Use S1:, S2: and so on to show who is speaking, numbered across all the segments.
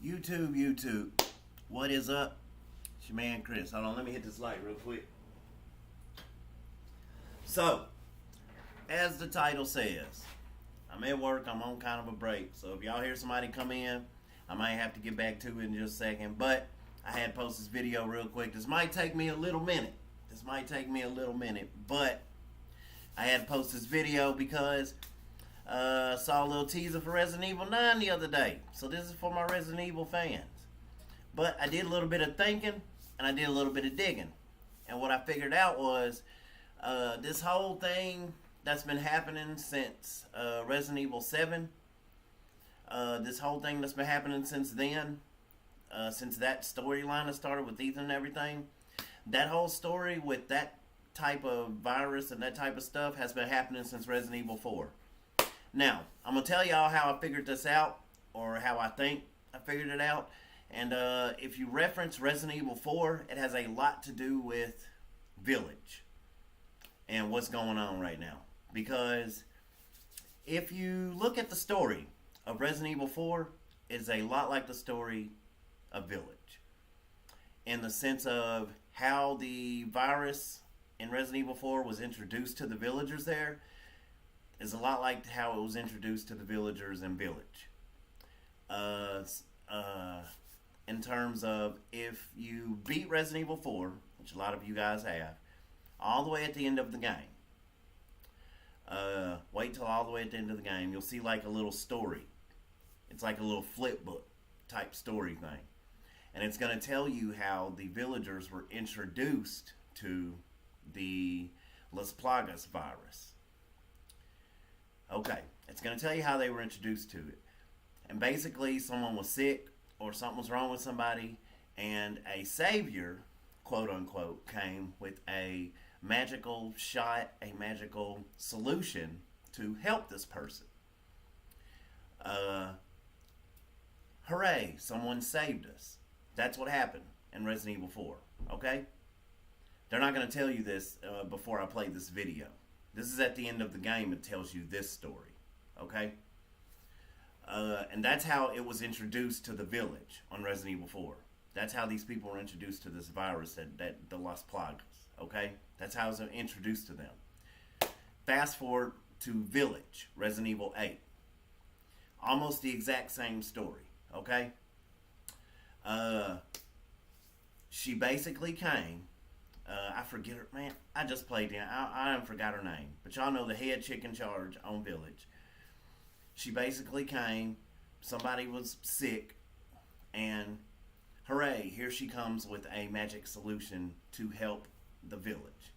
S1: YouTube, what is up? It's your man Chris. Hold on, let me hit this light real quick. So, as the title says, I'm at work, I'm on kind of a break. So if y'all hear somebody come in, I might have to get back to it in just a second. But I had to post this video real quick. This might take me a little minute. But I had to post this video because saw a little teaser for Resident Evil 9 the other day. So this is for my Resident Evil fans. But I did a little bit of thinking and I did a little bit of digging. And what I figured out was this whole thing that's been happening since Resident Evil 7. This whole thing that's been happening since then. Since that storyline has started with Ethan and everything. That whole story with that type of virus and that type of stuff has been happening since Resident Evil 4. Now, I'm going to tell y'all how I figured this out, or how I think I figured it out. And if you reference Resident Evil 4, it has a lot to do with Village and what's going on right now. Because if you look at the story of Resident Evil 4, it's a lot like the story of Village. In the sense of how the virus in Resident Evil 4 was introduced to the villagers there is a lot like how it was introduced to the villagers in Village. In terms of, if you beat Resident Evil 4, which a lot of you guys have, all the way at the end of the game, wait till all the way at the end of the game, you'll see like a little story. It's like a little flip book type story thing. And it's going to tell you how the villagers were introduced to the Las Plagas virus. Okay, it's going to tell you how they were introduced to it. And basically, someone was sick or something was wrong with somebody, and a savior, quote unquote, came with a magical shot, a magical solution to help this person. Hooray, someone saved us. That's what happened in Resident Evil 4, okay? They're not going to tell you this before I play this video. This is at the end of the game. It tells you this story, okay? And that's how it was introduced to the village on Resident Evil 4. That's how these people were introduced to this virus, that the Las Plagas, okay? That's how it was introduced to them. Fast forward to Village, Resident Evil 8. Almost the exact same story, okay? She basically came. I forget her, man. I just played in. I forgot her name. But y'all know the head chick in charge on Village. She basically came. Somebody was sick. And hooray, here she comes with a magic solution to help the village.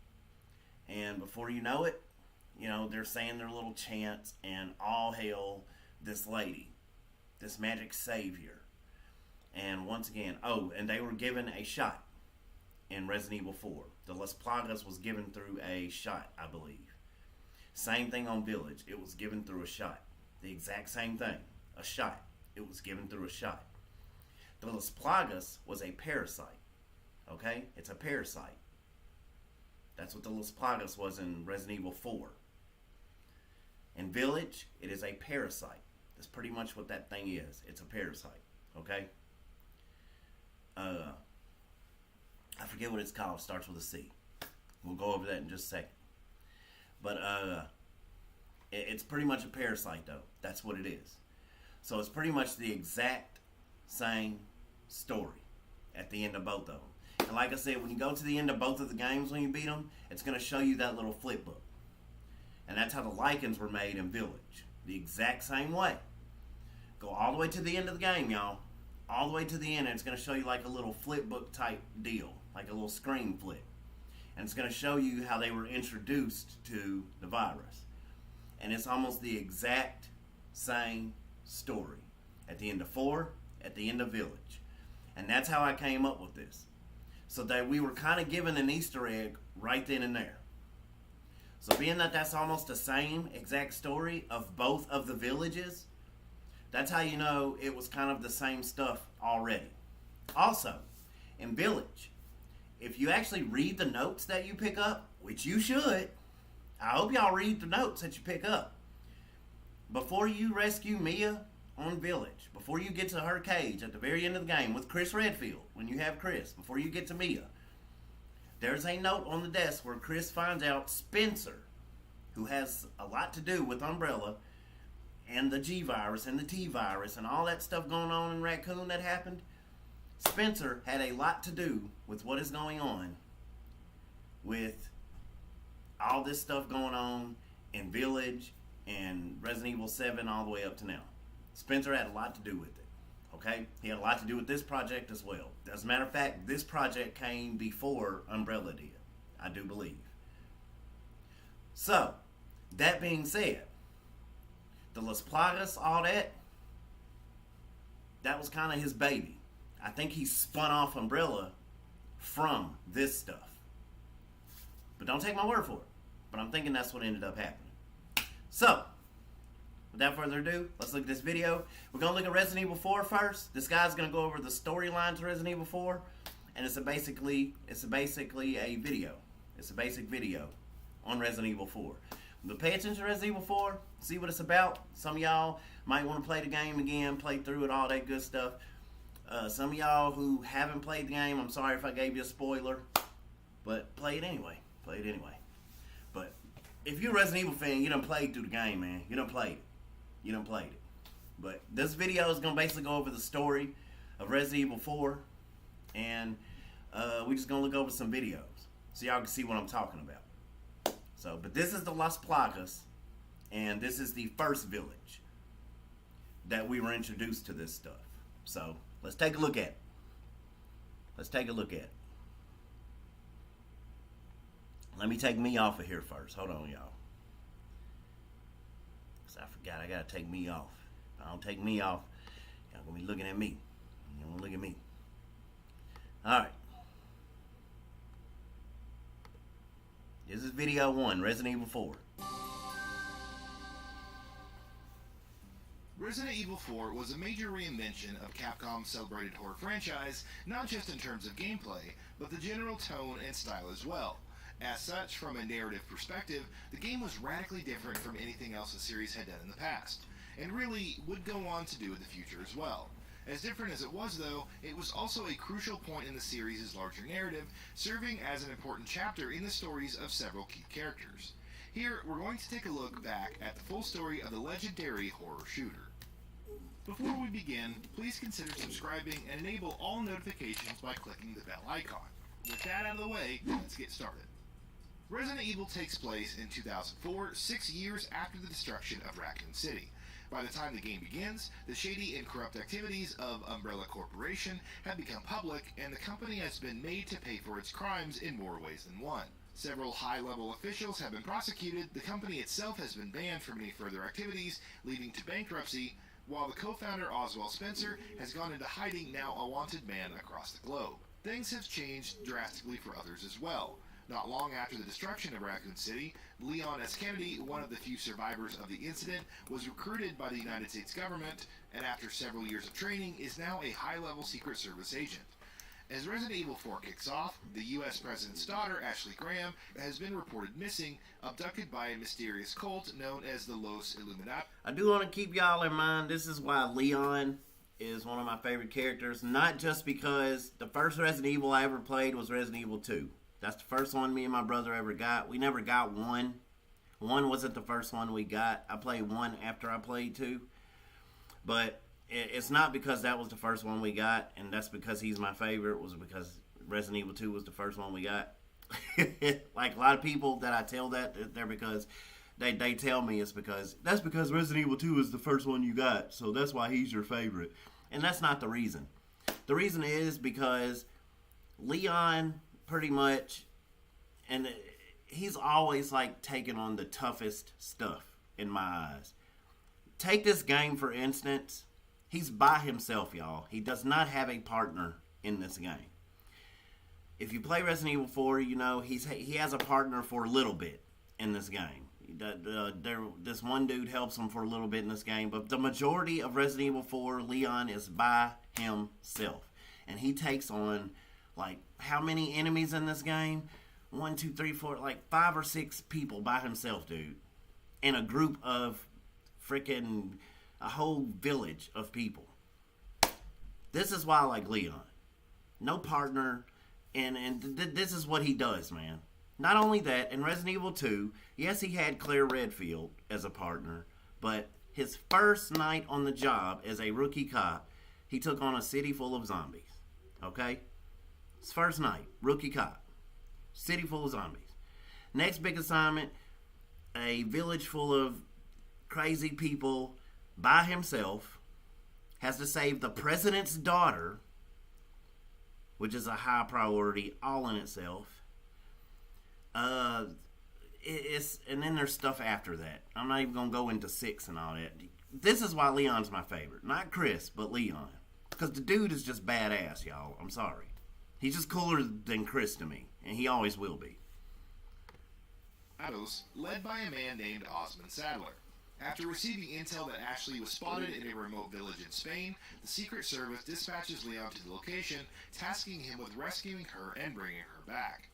S1: And before you know it, they're saying their little chants, and all hail this lady, this magic savior. And once again, and they were given a shot in Resident Evil 4. The Las Plagas was given through a shot, I believe. Same thing on Village. It was given through a shot. The exact same thing. A shot. It was given through a shot. The Las Plagas was a parasite. Okay? It's a parasite. That's what the Las Plagas was in Resident Evil 4. In Village, it is a parasite. That's pretty much what that thing is. It's a parasite. Okay? I forget what it's called. It starts with a C. We'll go over that in just a second. But it's pretty much a parasite, though. That's what it is. So it's pretty much the exact same story at the end of both of them. And like I said, when you go to the end of both of the games when you beat them, it's going to show you that little flip book. And that's how the Lycans were made in Village. The exact same way. Go all the way to the end of the game, y'all. All the way to the end, and it's going to show you like a little flip book type deal. Like a little screen flip. And it's going to show you how they were introduced to the virus. And it's almost the exact same story. At the end of 4, at the end of Village. And that's how I came up with this. So that we were kind of given an Easter egg right then and there. So being that that's almost the same exact story of both of the villages, that's how you know it was kind of the same stuff already. Also, in Village, if you actually read the notes that you pick up, which you should, I hope y'all read the notes that you pick up. Before you rescue Mia on Village, before you get to her cage at the very end of the game with Chris Redfield, when you have Chris, before you get to Mia, there's a note on the desk where Chris finds out Spencer, who has a lot to do with Umbrella and the G virus and the T virus and all that stuff going on in Raccoon that happened. Spencer had a lot to do with what is going on with all this stuff going on in Village and Resident Evil 7 all the way up to now. Spencer had a lot to do with it. Okay? He had a lot to do with this project as well. As a matter of fact, this project came before Umbrella did, I do believe. So, that being said, the Las Plagas, all that was kind of his baby. I think he spun off Umbrella from this stuff. But don't take my word for it. But I'm thinking that's what ended up happening. So, without further ado, let's look at this video. We're going to look at Resident Evil 4 first. This guy's going to go over the storyline to Resident Evil 4. And it's basically a video. It's a basic video on Resident Evil 4. But pay attention to Resident Evil 4. See what it's about. Some of y'all might want to play the game again. Play through it, all that good stuff. Some of y'all who haven't played the game, I'm sorry if I gave you a spoiler. But play it anyway. Play it anyway. But if you're a Resident Evil fan, you done played through the game, man. You done played it. You done played it. But this video is going to basically go over the story of Resident Evil 4. And we're just going to look over some videos so y'all can see what I'm talking about. So, but this is the Las Plagas, and this is the first village that we were introduced to this stuff. So, let's take a look at it. Let's take a look at it. Let me take me off of here first. Hold on, y'all. Because I forgot I got to take me off. If I don't take me off, y'all going to be looking at me. You don't look at me. All right. This is video 1, Resident Evil 4.
S2: Resident Evil 4 was a major reinvention of Capcom's celebrated horror franchise, not just in terms of gameplay, but the general tone and style as well. As such, from a narrative perspective, the game was radically different from anything else the series had done in the past, and really would go on to do in the future as well. As different as it was, though, it was also a crucial point in the series' larger narrative, serving as an important chapter in the stories of several key characters. Here, we're going to take a look back at the full story of the legendary horror shooter. Before we begin, please consider subscribing and enable all notifications by clicking the bell icon. With that out of the way, let's get started. Resident Evil takes place in 2004, 6 years after the destruction of Raccoon City. By the time the game begins, the shady and corrupt activities of Umbrella Corporation have become public, and the company has been made to pay for its crimes in more ways than one. Several high-level officials have been prosecuted, the company itself has been banned from any further activities, leading to bankruptcy, while the co-founder Oswald Spencer has gone into hiding, now a wanted man across the globe. Things have changed drastically for others as well. Not long after the destruction of Raccoon City, Leon S. Kennedy, one of the few survivors of the incident, was recruited by the United States government, and after several years of training, is now a high-level Secret Service agent. As Resident Evil 4 kicks off, the U.S. President's daughter, Ashley Graham, has been reported missing, abducted by a mysterious cult known as the Los Illuminati.
S1: I do want to keep y'all in mind, this is why Leon is one of my favorite characters, not just because the first Resident Evil I ever played was Resident Evil 2. That's the first one me and my brother ever got. We never got 1. 1 wasn't the first one we got. I played 1 after I played 2. But it's not because that was the first one we got, and that's because he's my favorite. It was because Resident Evil 2 was the first one we got. Like a lot of people that I tell that, they're because they tell me it's because that's because Resident Evil 2 is the first one you got, so that's why he's your favorite. And that's not the reason. The reason is because Leon pretty much, and he's always like taking on the toughest stuff in my eyes. Take this game for instance. He's by himself, y'all. He does not have a partner in this game. If you play Resident Evil 4, you know he has a partner for a little bit in this game. This one dude helps him for a little bit in this game, but the majority of Resident Evil 4, Leon is by himself, and he takes on like how many enemies in this game? 1, 2, 3, 4, like 5 or 6 people by himself, dude, in a group of freaking a whole village of people. This is why I like Leon. No partner, and this is what he does, man. Not only that, in Resident Evil 2, yes, he had Claire Redfield as a partner, but his first night on the job as a rookie cop, he took on a city full of zombies. Okay? His first night, rookie cop, city full of zombies. Next big assignment, a village full of crazy people by himself, has to save the president's daughter, which is a high priority all in itself. And then there's stuff after that. I'm not even gonna go into 6 and all that. This is why Leon's my favorite. Not Chris, but Leon. Because the dude is just badass, y'all. I'm sorry. He's just cooler than Chris to me. And he always will be.
S2: Led by a man named Osmond Sadler. After receiving intel that Ashley was spotted in a remote village in Spain, the Secret Service dispatches Leon to the location, tasking him with rescuing her and bringing her back.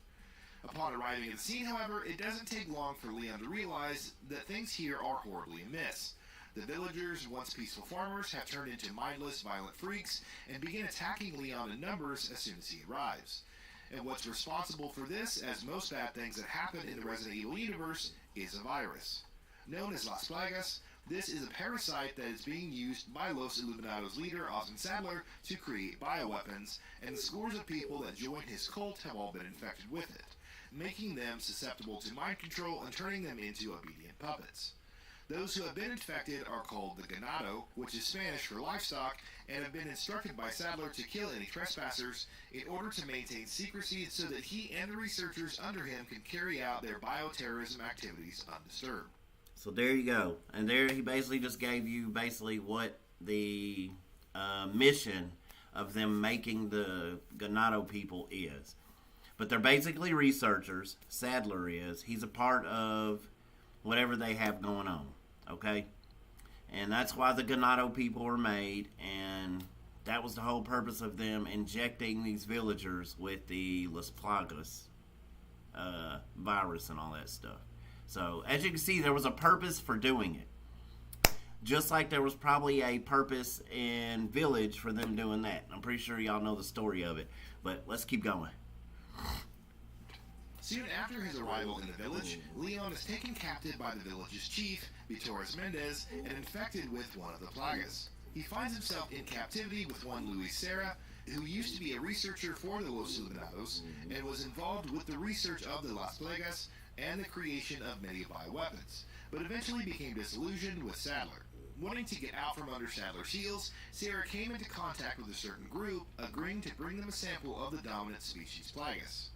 S2: Upon arriving at the scene, however, it doesn't take long for Leon to realize that things here are horribly amiss. The villagers, once peaceful farmers, have turned into mindless, violent freaks and begin attacking Leon in numbers as soon as he arrives. And what's responsible for this, as most bad things that happen in the Resident Evil universe, is a virus. Known as Las Plagas, this is a parasite that is being used by Los Illuminados leader Osmond Sadler to create bioweapons, and the scores of people that join his cult have all been infected with it, making them susceptible to mind control and turning them into obedient puppets. Those who have been infected are called the ganado, which is Spanish for livestock, and have been instructed by Sadler to kill any trespassers in order to maintain secrecy so that he and the researchers under him can carry out their bioterrorism activities undisturbed.
S1: So there you go. And there he basically just gave you basically what the mission of them making the ganado people is. But they're basically researchers. Sadler is. He's a part of whatever they have going on. Okay? And that's why the ganado people were made. And that was the whole purpose of them injecting these villagers with the Las Plagas virus and all that stuff. So, as you can see, there was a purpose for doing it. Just like there was probably a purpose in Village for them doing that. I'm pretty sure y'all know the story of it. But let's keep going.
S2: Soon after his arrival in the village, Leon is taken captive by the village's chief, Vitores Mendez, and infected with one of the plagas. He finds himself in captivity with one Luis Serra, who used to be a researcher for the Los Illuminados, and was involved with the research of the Las Plagas and the creation of many bioweapons, but eventually became disillusioned with Sadler. Wanting to get out from under Sadler's heels, Serra came into contact with a certain group, agreeing to bring them a sample of the dominant species Plagas.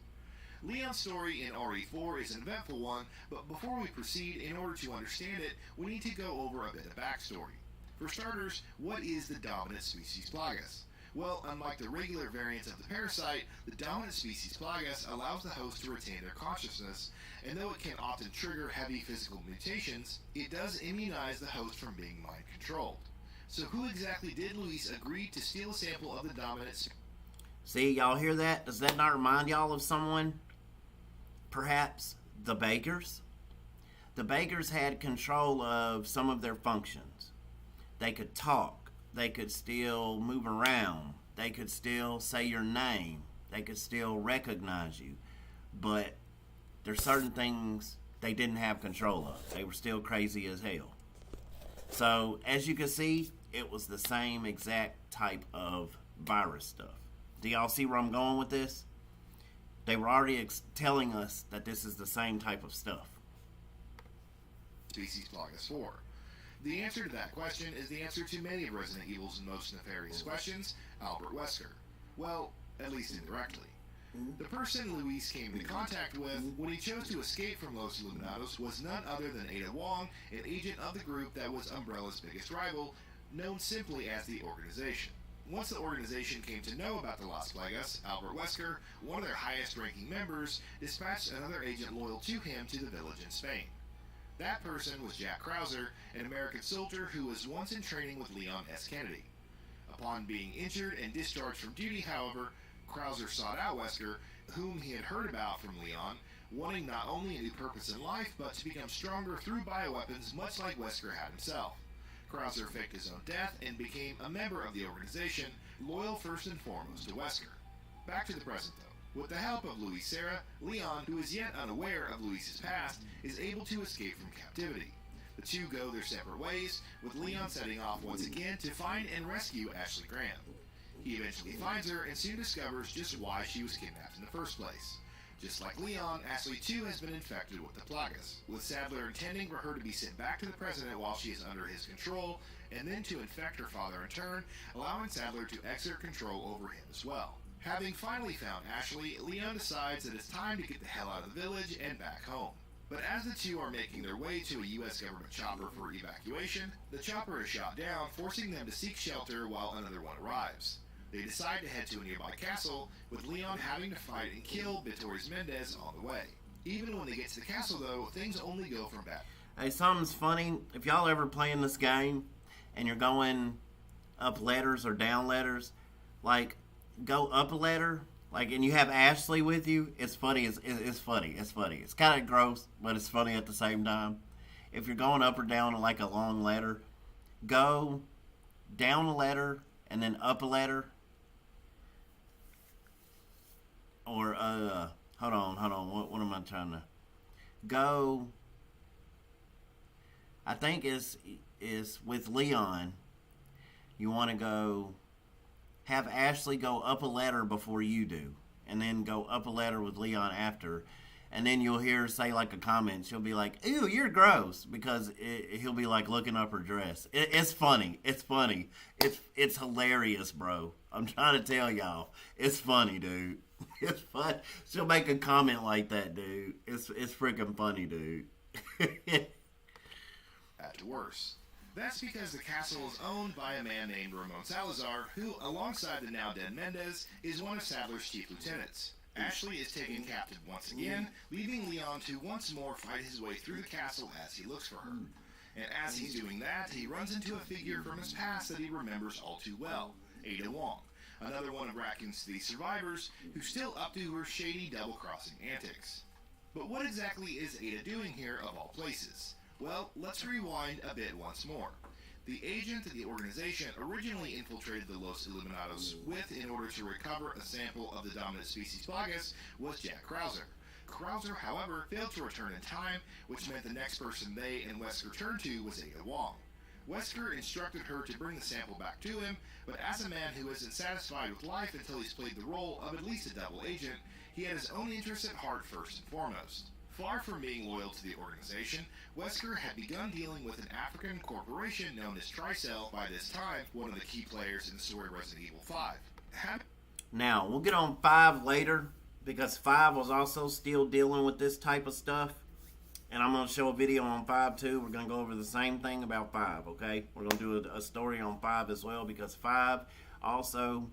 S2: Leon's story in RE4 is an eventful one, but before we proceed, in order to understand it, we need to go over a bit of backstory. For starters, what is the dominant species Plagas? Well, unlike the regular variants of the parasite, the dominant species Plagas allows the host to retain their consciousness, and though it can often trigger heavy physical mutations, it does immunize the host from being mind-controlled. So who exactly did Luis agree to steal a sample of the dominant species?
S1: See, y'all hear that? Does that not remind y'all of someone? Perhaps the Bakers? The Bakers had control of some of their functions. They could talk. They could still move around. They could still say your name. They could still recognize you. But there's certain things they didn't have control of. They were still crazy as hell. So, as you can see, it was the same exact type of virus stuff. Do y'all see where I'm going with this? They were already telling us that this is the same type of stuff.
S2: Species Plagas 4. The answer to that question is the answer to many of Resident Evil's most nefarious questions, Albert Wesker. Well, at least indirectly. The person Luis came into contact with when he chose to escape from Los Illuminados was none other than Ada Wong, an agent of the group that was Umbrella's biggest rival, known simply as the Organization. Once the Organization came to know about the Las Plagas, Albert Wesker, one of their highest-ranking members, dispatched another agent loyal to him to the village in Spain. That person was Jack Krauser, an American soldier who was once in training with Leon S. Kennedy. Upon being injured and discharged from duty, however, Krauser sought out Wesker, whom he had heard about from Leon, wanting not only a new purpose in life, but to become stronger through bioweapons much like Wesker had himself. Krauser faked his own death and became a member of the organization, loyal first and foremost to Wesker. Back to the present, though. With the help of Louis Serra, Leon, who is yet unaware of Luis's past, is able to escape from captivity. The two go their separate ways, with Leon setting off once again to find and rescue Ashley Graham. He eventually finds her and soon discovers just why she was kidnapped in the first place. Just like Leon, Ashley too has been infected with the Plagas, with Sadler intending for her to be sent back to the President while she is under his control, and then to infect her father in turn, allowing Sadler to exert control over him as well. Having finally found Ashley, Leon decides that it's time to get the hell out of the village and back home. But as the two are making their way to a U.S. government chopper for evacuation, the chopper is shot down, forcing them to seek shelter while another one arrives. They decide to head to a nearby castle, with Leon having to fight and kill Vittoris Mendez on the way. Even when they get to the castle, though, things only go from bad.
S1: Hey, something's funny. If y'all ever playing this game and you're going up letters or down letters, like, go up a letter, like, and you have Ashley with you, it's funny. It's funny. It's funny. It's kind of gross, but it's funny at the same time. If you're going up or down like a long letter, go down a letter and then up a letter. Or, hold on. What am I trying to go? I think is with Leon. You want to go, have Ashley go up a letter before you do, and then go up a letter with Leon after, and then you'll hear her say like a comment. She'll be like, "Ew, you're gross," because he'll be like looking up her dress. It's funny. It's funny. It's hilarious, bro. I'm trying to tell y'all. It's funny, dude. It's fun. She'll make a comment like that, dude. It's freaking funny, dude.
S2: At worse. That's because the castle is owned by a man named Ramon Salazar, who, alongside the now-dead Mendez, is one of Sadler's chief lieutenants. Ashley is taken captive once again, leaving Leon to once more fight his way through the castle as he looks for her. And as he's doing that, he runs into a figure from his past that he remembers all too well, Ada Wong, another one of Raccoon City's survivors, who's still up to her shady double-crossing antics. But what exactly is Ada doing here of all places? Well, let's rewind a bit once more. The agent that the organization originally infiltrated the Los Illuminados with in order to recover a sample of the dominant species Plagas was Jack Krauser. Krauser, however, failed to return in time, which meant the next person they and Wesker turned to was Ada Wong. Wesker instructed her to bring the sample back to him, but as a man who isn't satisfied with life until he's played the role of at least a double agent, he had his own interests at heart first and foremost. Far from being loyal to the organization, Wesker had begun dealing with an African corporation known as Tricell, by this time one of the key players in the story Resident Evil 5.
S1: Now, we'll get on 5 later, because 5 was also still dealing with this type of stuff. And I'm going to show a video on 5 too. We're going to go over the same thing about 5, okay? We're going to do a story on 5 as well, because 5 also,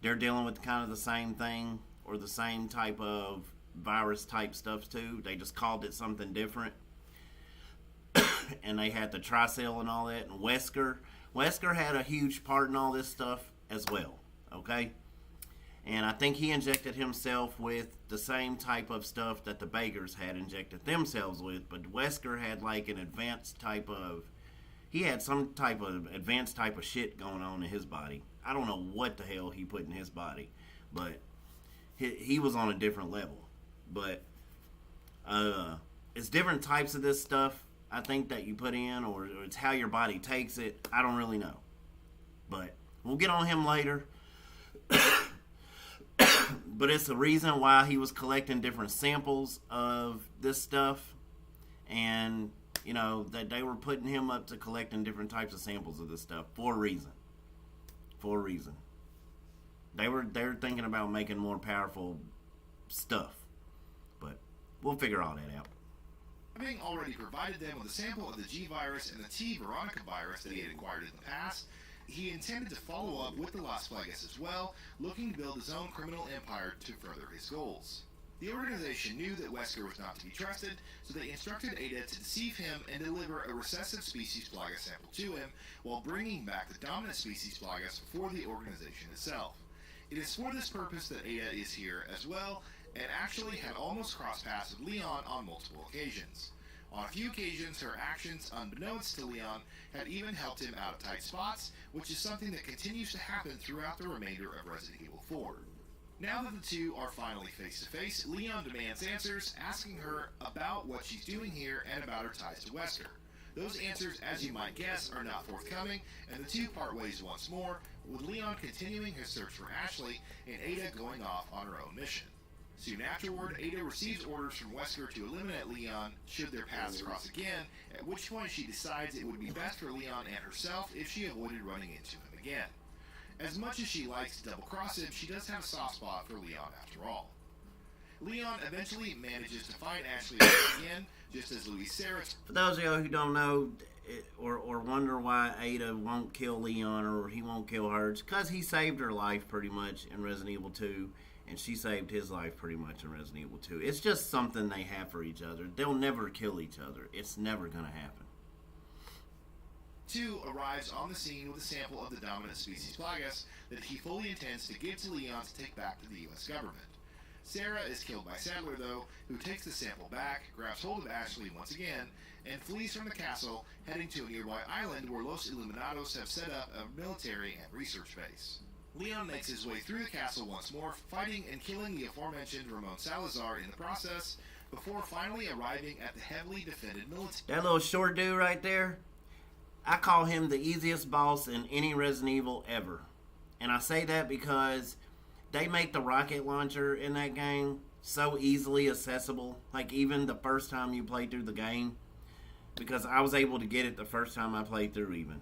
S1: they're dealing with kind of the same thing, or the same type of virus type stuff too. They just called it something different. And they had the Tricell and all that. And Wesker had a huge part in all this stuff as well, okay? And I think he injected himself with the same type of stuff that the Bakers had injected themselves with, but Wesker had like an advanced type of, he had some type of advanced type of shit going on in his body. I don't know what the hell he put in his body, but he was on a different level. But it's different types of this stuff, I think, that you put in, or it's how your body takes it. I don't really know. But we'll get on him later. But it's the reason why he was collecting different samples of this stuff. And, you know, that they were putting him up to collecting different types of samples of this stuff for a reason. For a reason. They were thinking about making more powerful stuff. But we'll figure all that out.
S2: Having already provided them with a sample of the G virus and the T Veronica virus that he had acquired in the past, he intended to follow up with the Las Plagas as well, looking to build his own criminal empire to further his goals. The organization knew that Wesker was not to be trusted, so they instructed Ada to deceive him and deliver a recessive species Plaga sample to him, while bringing back the dominant species Plagas for the organization itself. It is for this purpose that Ada is here as well, and actually had almost crossed paths with Leon on multiple occasions. On a few occasions, her actions, unbeknownst to Leon, had even helped him out of tight spots, which is something that continues to happen throughout the remainder of Resident Evil 4. Now that the two are finally face-to-face, Leon demands answers, asking her about what she's doing here and about her ties to Wesker. Those answers, as you might guess, are not forthcoming, and the two part ways once more, with Leon continuing his search for Ashley and Ada going off on her own mission. Soon afterward, Ada receives orders from Wesker to eliminate Leon should their paths cross again, at which point she decides it would be best for Leon and herself if she avoided running into him again. As much as she likes to double-cross him, she does have a soft spot for Leon after all. Leon eventually manages to find Ashley again, just as Louise Sarah...
S1: For those of you who don't know or wonder why Ada won't kill Leon or he won't kill her, it's because he saved her life pretty much in Resident Evil 2, and she saved his life pretty much in Resident Evil 2. It's just something they have for each other. They'll never kill each other. It's never going to happen.
S2: 2 arrives on the scene with a sample of the dominant species Plagas that he fully intends to give to Leon to take back to the U.S. government. Sarah is killed by Sadler, though, who takes the sample back, grabs hold of Ashley once again, and flees from the castle, heading to a nearby island where Los Illuminados have set up a military and research base. Leon makes his way through the castle once more, fighting and killing the aforementioned Ramon Salazar in the process, before finally arriving at the heavily defended military.
S1: That little short dude right there, I call him the easiest boss in any Resident Evil ever. And I say that because they make the rocket launcher in that game so easily accessible. Like even the first time you play through the game. Because I was able to get it the first time I played through even.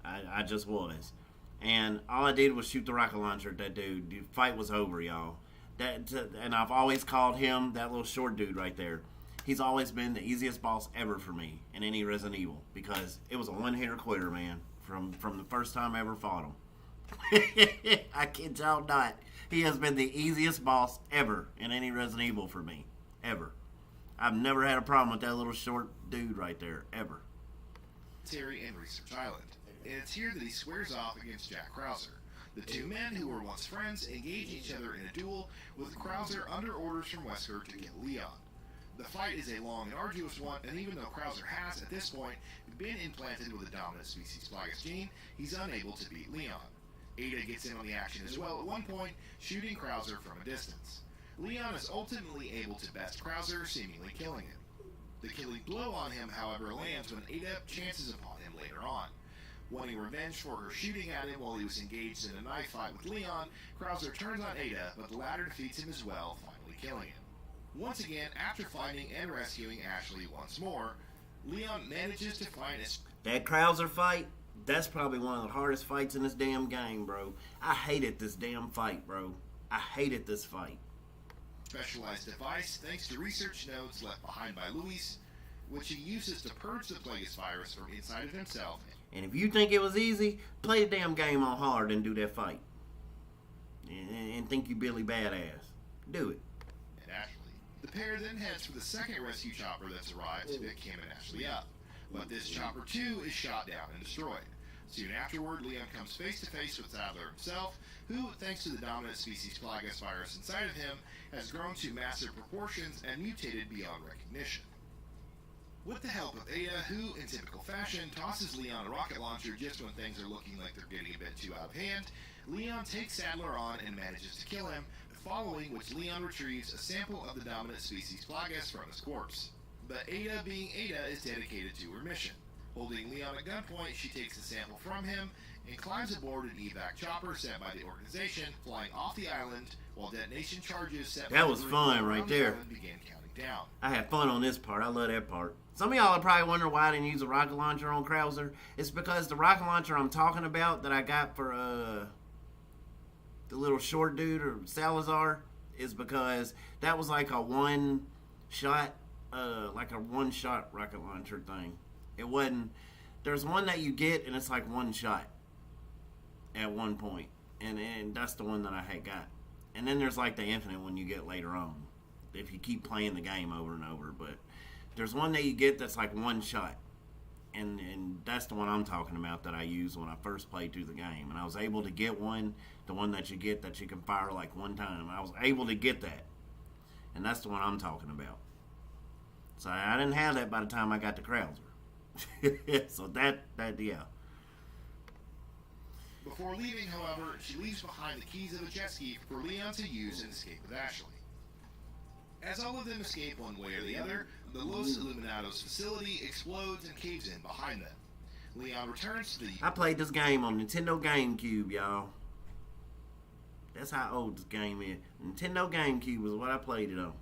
S1: I just was. And all I did was shoot the rocket launcher at that dude. The fight was over, y'all. And I've always called him that little short dude right there. He's always been the easiest boss ever for me in any Resident Evil. Because it was a one-hitter quitter, man. From the first time I ever fought him. I kid y'all not. He has been the easiest boss ever in any Resident Evil for me. Ever. I've never had a problem with that little short dude right there. Ever.
S2: Terry and Research Island. And it's here that he squares off against Jack Krauser. The two men who were once friends engage each other in a duel, with Krauser under orders from Wesker to kill Leon. The fight is a long and arduous one, and even though Krauser has, at this point, been implanted with a dominant species Plagas gene, he's unable to beat Leon. Ada gets in on the action as well at one point, shooting Krauser from a distance. Leon is ultimately able to best Krauser, seemingly killing him. The killing blow on him, however, lands when Ada chances upon him later on. Wanting revenge for her shooting at him while he was engaged in a knife fight with Leon, Krauser turns on Ada, but the latter defeats him as well, finally killing him. Once again, after finding and rescuing Ashley once more, Leon manages to find his...
S1: That Krauser fight, that's probably one of the hardest fights in this damn game, bro. I hated this damn fight, bro. I hated this fight.
S2: Specialized device thanks to research notes left behind by Luis, which he uses to purge the Plagas virus from inside of himself.
S1: And if you think it was easy, play the damn game on hard and do that fight. And think you Billy Badass. Do it.
S2: And Ashley. The pair then heads for the second rescue chopper that's arrived to pick Kim and Ashley up. But this chopper too is shot down and destroyed. Soon afterward, Leon comes face to face with Sadler himself, who, thanks to the dominant species Plagas virus inside of him, has grown to massive proportions and mutated beyond recognition. With the help of Ada, who, in typical fashion, tosses Leon a rocket launcher just when things are looking like they're getting a bit too out of hand, Leon takes Sadler on and manages to kill him, following which Leon retrieves a sample of the dominant species Plagas from his corpse. But Ada, being Ada, is dedicated to her mission. Holding Leon at gunpoint, she takes the sample from him and climbs aboard an evac chopper sent by the organization, flying off the island while detonation charges set
S1: that was fun right there.
S2: Began counting down.
S1: I had fun on this part. I love that part. Some of y'all are probably wondering why I didn't use a rocket launcher on Krauser. It's because the rocket launcher I'm talking about that I got for the little short dude or Salazar is because that was like a one-shot rocket launcher thing. It wasn't. There's one that you get and it's like one shot at one point, and that's the one that I had got. And then there's like the infinite one you get later on if you keep playing the game over and over. But there's one that you get that's like one shot, and that's the one I'm talking about that I used when I first played through the game. And I was able to get the one that you get that you can fire like one time. I was able to get that, and that's the one I'm talking about. So I didn't have that by the time I got to Krauser. So that yeah.
S2: Before leaving, however, she leaves behind the keys of a jet ski for Leon to use and escape with Ashley. As all of them escape one way or the other, the Los Illuminados facility explodes and caves in behind them. Leon returns to the...
S1: I played this game on Nintendo GameCube, y'all. That's how old this game is. Nintendo GameCube was what I played it on.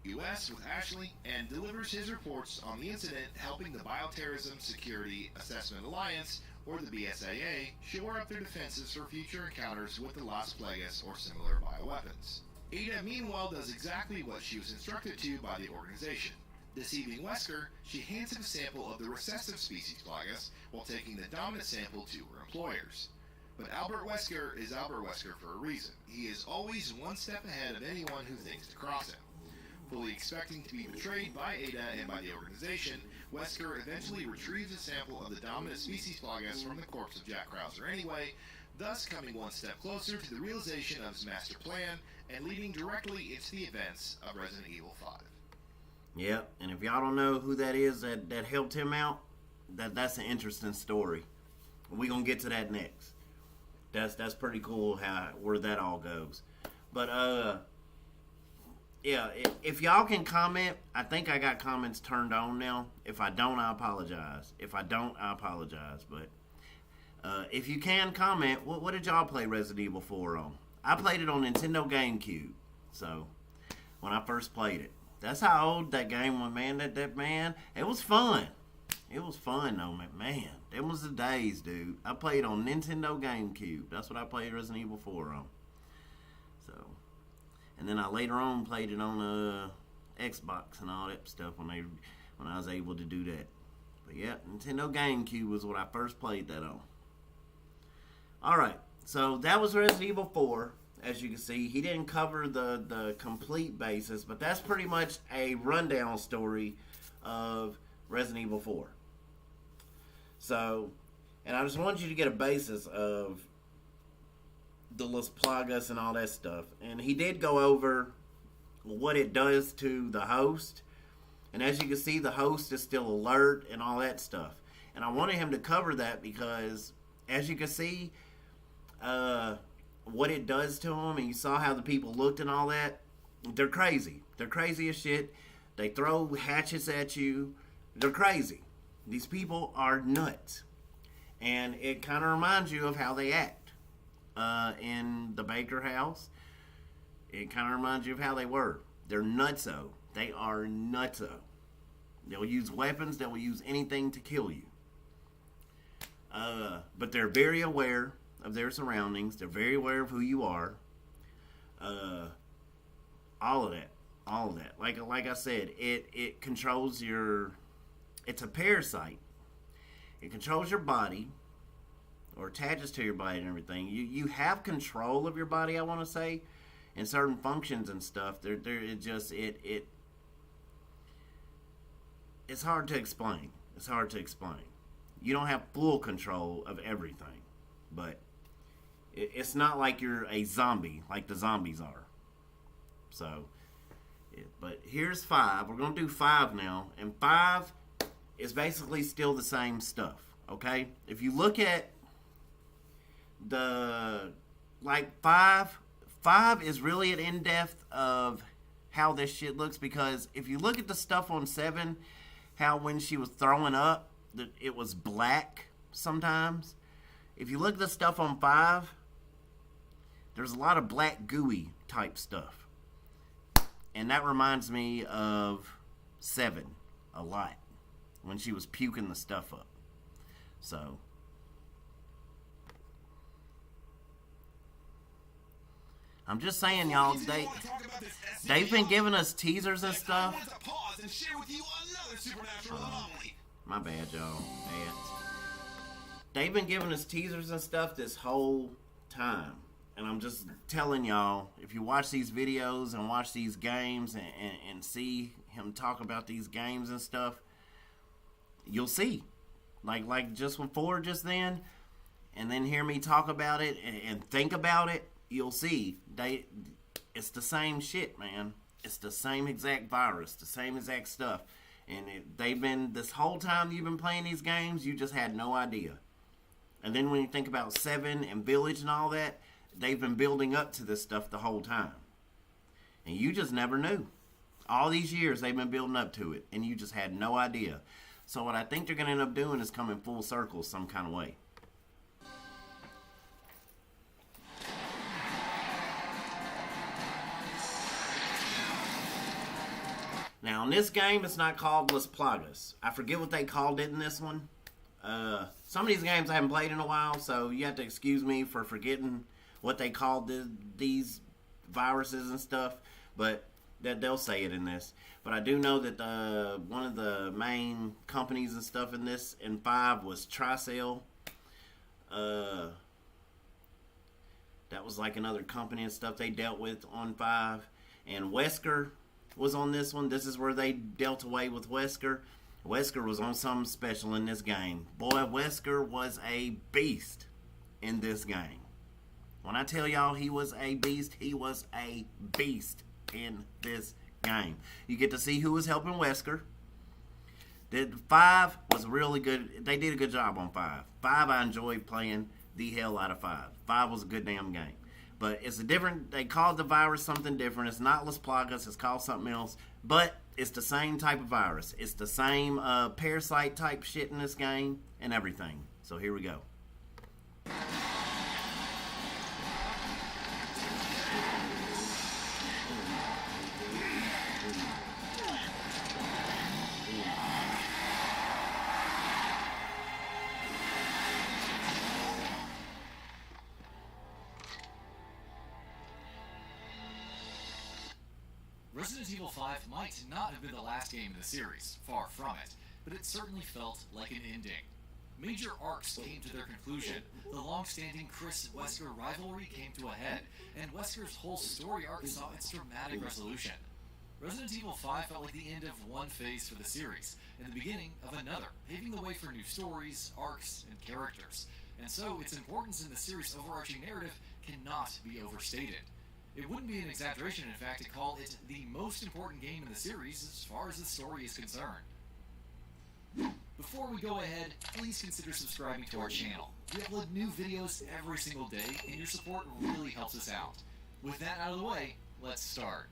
S2: U.S. with Ashley and delivers his reports on the incident, helping the Bioterrorism Security Assessment Alliance, or the BSAA, shore up their defenses for future encounters with the Las Plagas or similar bioweapons. Ada, meanwhile, does exactly what she was instructed to by the organization. Deceiving Wesker, she hands him a sample of the recessive species Plagas while taking the dominant sample to her employers. But Albert Wesker is Albert Wesker for a reason. He is always one step ahead of anyone who thinks to cross him. Fully expecting to be betrayed by Ada and by the organization, Wesker eventually retrieves a sample of the dominant species Plagas from the corpse of Jack Krauser anyway, thus coming one step closer to the realization of his master plan and leading directly into the events of Resident Evil 5.
S1: Yep, and if y'all don't know who that is that helped him out, that's an interesting story. We're gonna get to that next. That's pretty cool where that all goes. But yeah, if y'all can comment, I think I got comments turned on now. If I don't, I apologize. If I don't, I apologize. But if you can comment, what did y'all play Resident Evil 4 on? I played it on Nintendo GameCube. So when I first played it. That's how old that game was, man. That man, it was fun. It was fun, though, man. Them was the days, dude. I played on Nintendo GameCube. That's what I played Resident Evil 4 on. So, and then I later on played it on Xbox and all that stuff when I was able to do that. But yeah, Nintendo GameCube was what I first played that on. All right, so that was Resident Evil 4. As you can see, he didn't cover the complete basis, but that's pretty much a rundown story of Resident Evil 4. So, and I just want you to get a basis of the Las Plagas and all that stuff. And he did go over what it does to the host. And as you can see, the host is still alert and all that stuff. And I wanted him to cover that because, as you can see, what it does to them, and you saw how the people looked and all that, they're crazy. They're crazy as shit. They throw hatchets at you. They're crazy. These people are nuts. And it kind of reminds you of how they act. In the Baker house, it kind of reminds you of how they were. They're nutso. They are nutso. They'll use weapons. They'll use anything to kill you. But they're very aware of their surroundings. They're very aware of who you are. All of that. Like I said, it controls your... It's a parasite. It controls your body, or attaches to your body and everything. You have control of your body, I want to say, in certain functions and stuff. It's hard to explain. It's hard to explain. You don't have full control of everything, but it's not like you're a zombie like the zombies are. So, but here's 5. We're going to do 5 now. And 5 is basically still the same stuff, okay? If you look at the, 5 is really an in-depth of how this shit looks, because if you look at the stuff on 7, how when she was throwing up, it was black sometimes. If you look at the stuff on 5, there's a lot of black gooey type stuff. And that reminds me of 7 a lot, when she was puking the stuff up. So, I'm just saying, y'all, they've been giving us teasers and stuff. My bad, y'all. They've been giving us teasers and stuff this whole time. And I'm just telling y'all, if you watch these videos and watch these games and see him talk about these games and stuff, you'll see. Like just with 4 just then, and then hear me talk about it and think about it, you'll see. It's the same shit, man. It's the same exact virus, the same exact stuff. And they've been, this whole time you've been playing these games, you just had no idea. And then when you think about Seven and Village and all that, they've been building up to this stuff the whole time. And you just never knew. All these years they've been building up to it, and you just had no idea. So what I think they're going to end up doing is coming full circle some kind of way. Now, in this game, it's not called Las Plagas. I forget what they called it in this one. Some of these games I haven't played in a while, so you have to excuse me for forgetting what they called these viruses and stuff. But that they'll say it in this. But I do know that one of the main companies and stuff in 5 was Tricell. That was like another company and stuff they dealt with on 5. And Wesker was on this one. This is where they dealt away with Wesker. Wesker was on something special in this game. Boy, Wesker was a beast in this game. When I tell y'all he was a beast, he was a beast in this game. You get to see who was helping Wesker. 5 was really good. They did a good job on 5. 5 I enjoyed playing the hell out of 5. 5 was a good damn game. But it's a different, they called the virus something different. It's not Las Plagas, it's called something else. But it's the same type of virus. It's the same parasite type shit in this game and everything. So here we go.
S3: Resident Evil 5 might not have been the last game in the series, far from it, but it certainly felt like an ending. Major arcs came to their conclusion, the long-standing Chris-Wesker rivalry came to a head, and Wesker's whole story arc saw its dramatic resolution. Resident Evil 5 felt like the end of one phase for the series, and the beginning of another, paving the way for new stories, arcs, and characters. And so, its importance in the series' overarching narrative cannot be overstated. It wouldn't be an exaggeration, in fact, to call it the most important game in the series as far as the story is concerned. Before we go ahead, please consider subscribing to our channel. We upload new videos every single day, and your support really helps us out. With that out of the way, let's start.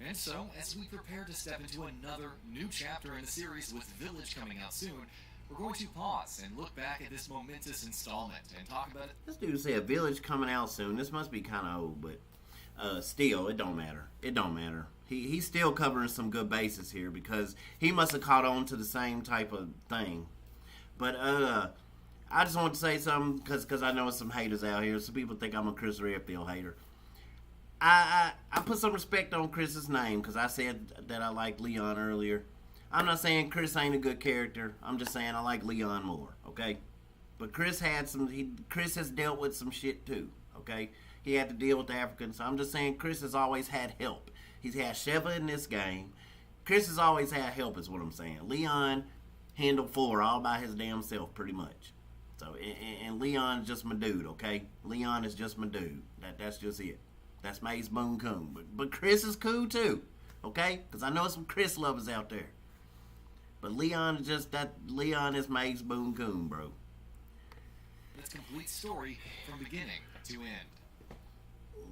S3: And so, as we prepare to step into another new chapter in the series with Village coming out soon, we're going to pause and look back at this momentous installment and talk about it.
S1: This dude said Village coming out soon. This must be kind of old, but still, it don't matter. It don't matter. He's still covering some good bases here because he must have caught on to the same type of thing. But I just want to say something because I know there's some haters out here. Some people think I'm a Chris Redfield hater. I put some respect on Chris's name because I said that I liked Leon earlier. I'm not saying Chris ain't a good character. I'm just saying I like Leon more, okay? But Chris has dealt with some shit too, okay? He had to deal with the Africans. So I'm just saying Chris has always had help. He's had Sheva in this game. Chris has always had help is what I'm saying. Leon handled 4 all by his damn self pretty much. So, and Leon's just my dude, okay? Leon is just my dude. That's just it. That's Maze Boon Coon. But Chris is cool too, okay? Because I know some Chris lovers out there. But Leon is Maze Boon Coon, bro.
S3: Its complete story from beginning to end.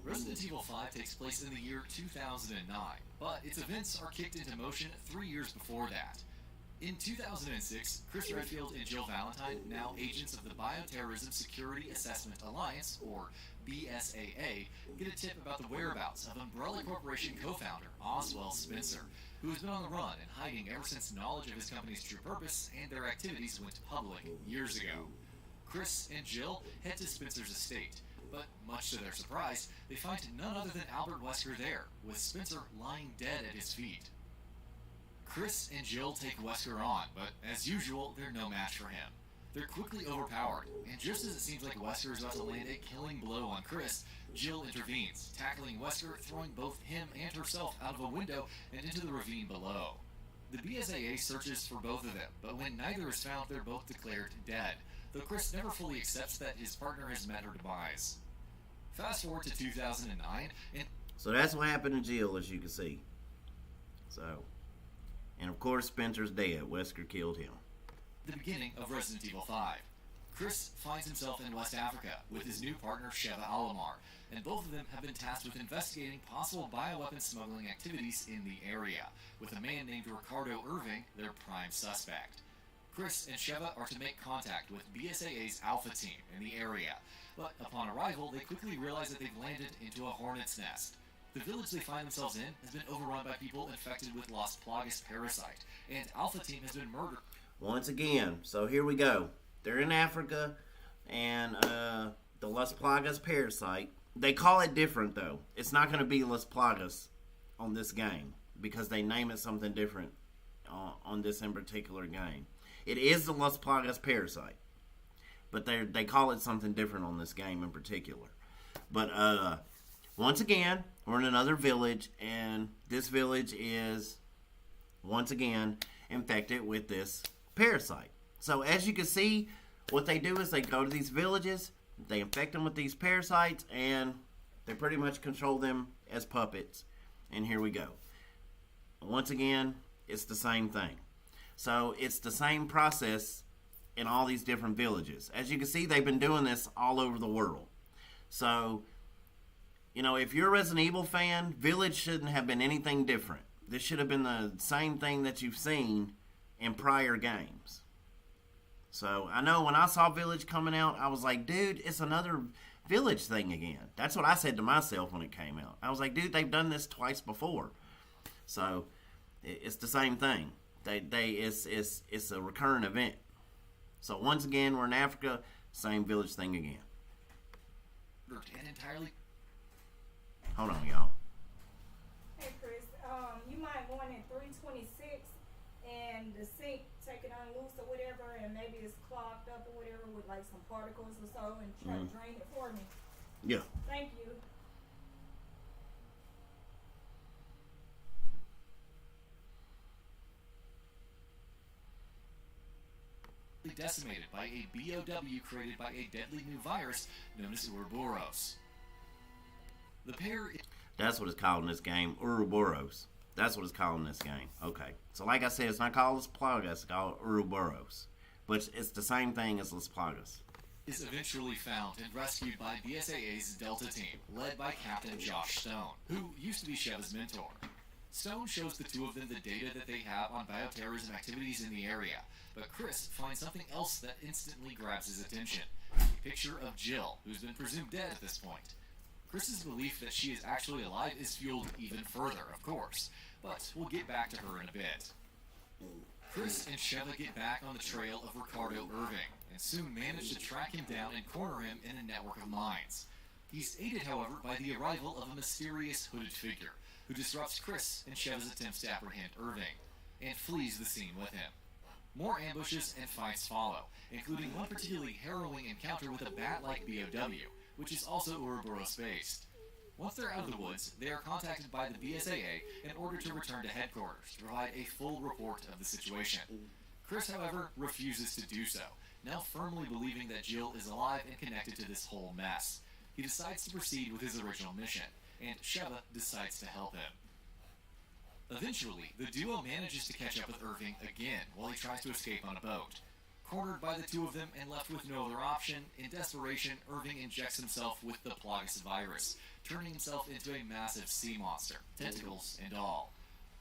S3: Resident Evil 5 takes place in the year 2009, but its events are kicked into motion 3 years before that. In 2006, Chris Redfield and Jill Valentine, now agents of the Bioterrorism Security Assessment Alliance, or BSAA, get a tip about the whereabouts of Umbrella Corporation co-founder Oswald Spencer, who has been on the run and hiding ever since knowledge of his company's true purpose and their activities went public years ago. Chris and Jill head to Spencer's estate, but much to their surprise, they find none other than Albert Wesker there, with Spencer lying dead at his feet. Chris and Jill take Wesker on, but as usual, they're no match for him. They're quickly overpowered, and just as it seems like Wesker is about to land a killing blow on Chris, Jill intervenes, tackling Wesker, throwing both him and herself out of a window and into the ravine below. The BSAA searches for both of them, but when neither is found, they're both declared dead, though Chris never fully accepts that his partner has met her demise. Fast forward to 2009, and
S1: So that's what happened to Jill, as you can see. So And of course, Spencer's dead. Wesker killed him.
S3: The beginning of Resident Evil 5. Chris finds himself in West Africa with his new partner Sheva Alomar, and both of them have been tasked with investigating possible bioweapon smuggling activities in the area, with a man named Ricardo Irving their prime suspect. Chris and Sheva are to make contact with BSAA's Alpha team in the area, but upon arrival they quickly realize that they've landed into a hornet's nest. The village they find themselves in has been overrun by people infected with Las Plagas parasite, and Alpha team has been murdered.
S1: Once again, so here we go. They're in Africa, and the Las Plagas parasite. They call it different, though. It's not going to be Las Plagas on this game, because they name it something different on this in particular game. It is the Las Plagas parasite, but they call it something different on this game in particular. But once again, we're in another village, and this village is, once again, infected with this parasite. So as you can see, what they do is they go to these villages, they infect them with these parasites, and they pretty much control them as puppets. And here we go. Once again, it's the same thing. So it's the same process in all these different villages. As you can see, they've been doing this all over the world. So, you know, if you're a Resident Evil fan, Village shouldn't have been anything different. This should have been the same thing that you've seen in prior games. So I know when I saw Village coming out, I was like, dude, it's another Village thing again. That's what I said to myself when it came out. I was like, dude, they've done this twice before. So it's the same thing. It's a recurrent event. So once again, we're in Africa, same Village thing again.
S3: And entirely.
S1: Hold on, y'all.
S4: Hey Chris, you might want in 326 and the sink, take it unloose or whatever, and maybe it's clogged up or whatever with like some particles or so, and try to drain it for me.
S1: Yeah.
S4: Thank you.
S3: Decimated by a BOW created by a deadly new virus known as Ouroboros. The pair.
S1: That's what it's called in this game, Ouroboros. That's what it's called in this game. Okay. So like I said, it's not called Las Plagas, it's called Ouroboros. But it's the same thing as Las Plagas.
S3: Is eventually found and rescued by BSAA's Delta team, led by Captain Josh Stone, who used to be Sheva's mentor. Stone shows the two of them the data that they have on bioterrorism activities in the area, but Chris finds something else that instantly grabs his attention. A picture of Jill, who's been presumed dead at this point. Chris's belief that she is actually alive is fueled even further, of course, but we'll get back to her in a bit. Chris and Sheva get back on the trail of Ricardo Irving, and soon manage to track him down and corner him in a network of mines. He's aided, however, by the arrival of a mysterious hooded figure, who disrupts Chris and Sheva's attempts to apprehend Irving, and flees the scene with him. More ambushes and fights follow, including one particularly harrowing encounter with a bat-like BOW, which is also Ouroboros-based. Once they're out of the woods, they are contacted by the BSAA in order to return to headquarters to provide a full report of the situation. Chris, however, refuses to do so, now firmly believing that Jill is alive and connected to this whole mess. He decides to proceed with his original mission, and Sheva decides to help him. Eventually, the duo manages to catch up with Irving again while he tries to escape on a boat. Cornered by the two of them and left with no other option, in desperation, Irving injects himself with the Plagas virus, turning himself into a massive sea monster, tentacles and all.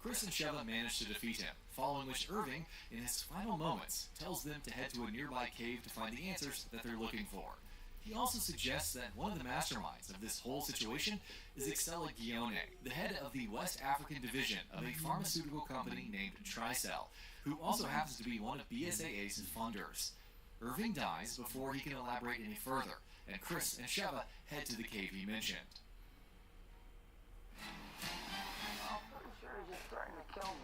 S3: Chris and Sheva manage to defeat him, following which Irving, in his final moments, tells them to head to a nearby cave to find the answers that they're looking for. He also suggests that one of the masterminds of this whole situation is Ixela Guione, the head of the West African division of a pharmaceutical company named Tricell, who also happens to be one of BSAA's funders. Irving dies before he can elaborate any further, and Chris and Sheva head to the cave he mentioned.
S5: I'm pretty sure he's just trying to kill me.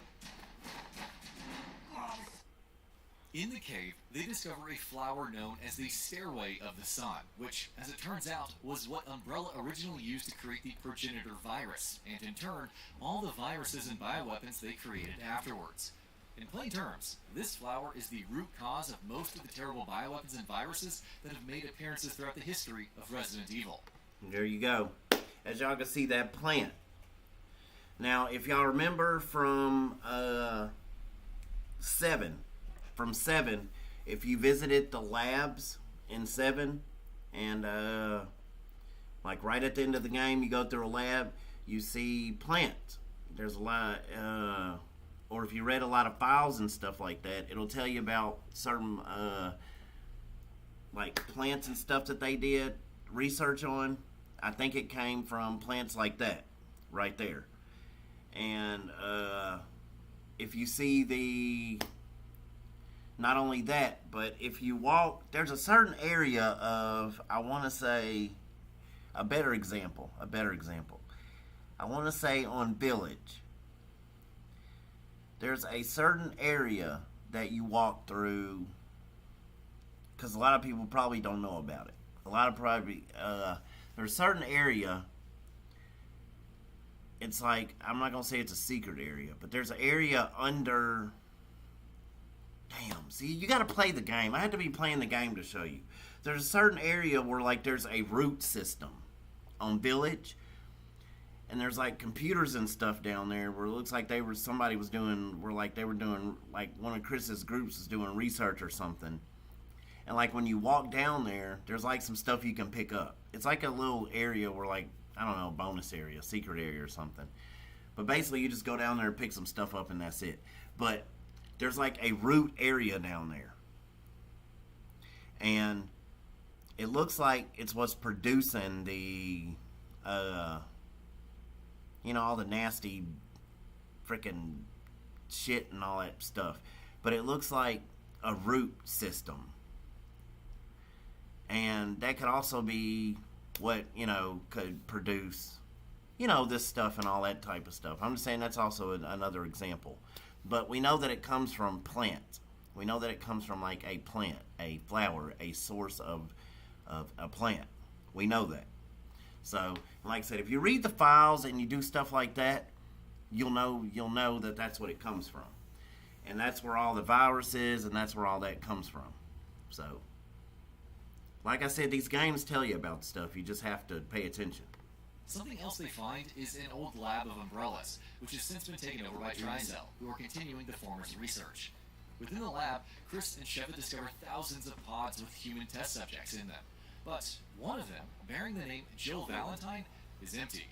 S3: In the cave, they discover a flower known as the Stairway of the Sun, which, as it turns out, was what Umbrella originally used to create the progenitor virus, and in turn, all the viruses and bioweapons they created afterwards. In plain terms, this flower is the root cause of most of the terrible bioweapons and viruses that have made appearances throughout the history of Resident Evil.
S1: There you go. As y'all can see that plant. Now, if y'all remember from From 7, if you visited the labs in 7, and like right at the end of the game, you go through a lab, you see plants. There's a lot, or if you read a lot of files and stuff like that, it'll tell you about certain like plants and stuff that they did research on. I think it came from plants like that, right there. And if you see not only that, but if you walk, there's a certain area of, I want to say, a better example. I want to say on Village, there's a certain area that you walk through, because a lot of people probably don't know about it. There's a certain area, it's like, I'm not going to say it's a secret area, but there's an area under, damn, see, you got to play the game. I had to be playing the game to show you. There's a certain area where, like, there's a root system on Village, and there's like computers and stuff down there where it looks like they were doing like one of Chris's groups was doing research or something. And like when you walk down there, there's like some stuff you can pick up. It's like a little area where, like, I don't know, bonus area, secret area or something. But basically you just go down there and pick some stuff up and that's it. But there's like a root area down there. And it looks like it's what's producing the all the nasty freaking shit and all that stuff. But it looks like a root system. And that could also be what, could produce, this stuff and all that type of stuff. I'm just saying that's also another example. But we know that it comes from plants. We know that it comes from like a plant, a flower, a source of a plant. We know that. So, like I said, if you read the files and you do stuff like that, you'll know that that's what it comes from. And that's where all the viruses and that's where all that comes from. So, like I said, these games tell you about stuff. You just have to pay attention.
S3: Something else they find is an old lab of umbrellas, which has since been taken over by Tricell, who are continuing the former's research. Within the lab, Chris and Sheva discover thousands of pods with human test subjects in them. But one of them, bearing the name Jill Valentine, is empty.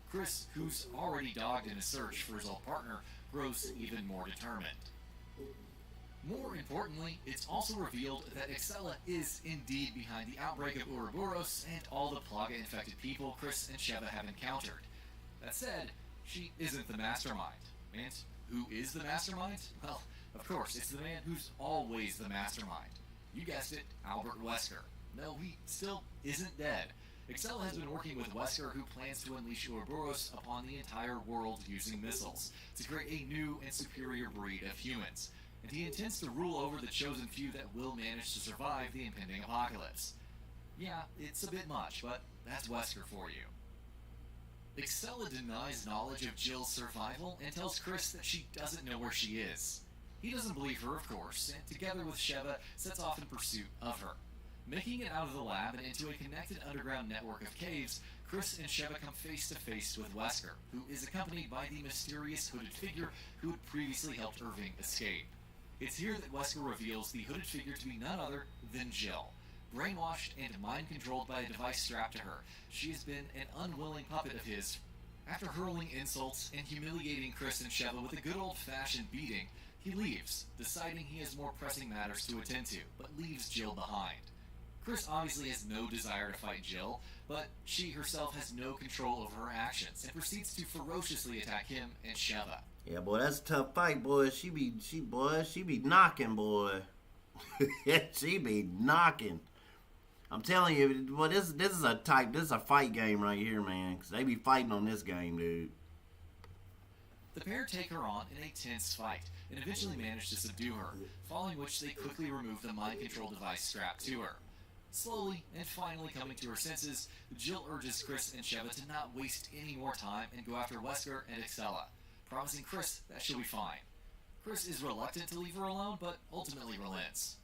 S3: Chris, who's already dogged in a search for his old partner, grows even more determined. More importantly, it's also revealed that Excella is indeed behind the outbreak of Ouroboros and all the Plaga-infected people Chris and Sheva have encountered. That said, she isn't the mastermind. And who is the mastermind? Well, of course, it's the man who's always the mastermind. You guessed it, Albert Wesker. No, he still isn't dead. Excella has been working with Wesker, who plans to unleash Ouroboros upon the entire world using missiles, to create a new and superior breed of humans. And he intends to rule over the chosen few that will manage to survive the impending apocalypse. Yeah, it's a bit much, but that's Wesker for you. Excella denies knowledge of Jill's survival and tells Chris that she doesn't know where she is. He doesn't believe her, of course, and together with Sheva, sets off in pursuit of her. Making it out of the lab and into a connected underground network of caves, Chris and Sheva come face to face with Wesker, who is accompanied by the mysterious hooded figure who had previously helped Irving escape. It's here that Wesker reveals the hooded figure to be none other than Jill. Brainwashed and mind-controlled by a device strapped to her, she has been an unwilling puppet of his. After hurling insults and humiliating Chris and Sheva with a good old-fashioned beating, he leaves, deciding he has more pressing matters to attend to, but leaves Jill behind. Chris obviously has no desire to fight Jill, but she herself has no control over her actions and proceeds to ferociously attack him and Sheva.
S1: Yeah, boy, that's a tough fight, boy. She be knocking, boy. She be knocking. I'm telling you, well, this is a fight game right here, man. 'Cause they be fighting on this game, dude.
S3: The pair take her on in a tense fight and eventually manage to subdue her, following which they quickly remove the mind control device strapped to her. Slowly and finally coming to her senses, Jill urges Chris and Sheva to not waste any more time and go after Wesker and Excella, promising Chris that she'll be fine. Chris is reluctant to leave her alone, but ultimately relents.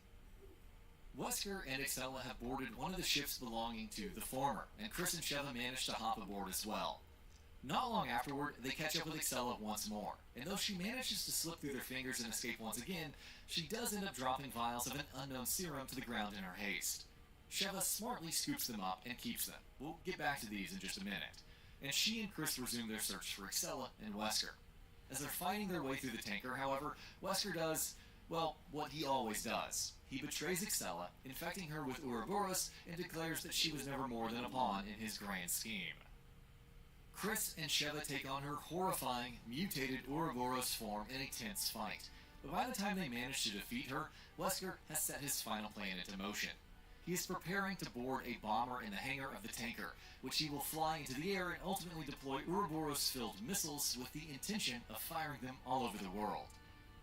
S3: Wesker and Excella have boarded one of the ships belonging to the former, and Chris and Sheva manage to hop aboard as well. Not long afterward, they catch up with Excella once more, and though she manages to slip through their fingers and escape once again, she does end up dropping vials of an unknown serum to the ground in her haste. Sheva smartly scoops them up and keeps them. We'll get back to these in just a minute. And she and Chris resume their search for Excella and Wesker. As they're fighting their way through the tanker, however, Wesker does, well, what he always does. He betrays Excella, infecting her with Ouroboros, and declares that she was never more than a pawn in his grand scheme. Chris and Sheva take on her horrifying, mutated Ouroboros form in a tense fight. But by the time they manage to defeat her, Wesker has set his final plan into motion. He is preparing to board a bomber in the hangar of the tanker, which he will fly into the air and ultimately deploy Ouroboros-filled missiles with the intention of firing them all over the world.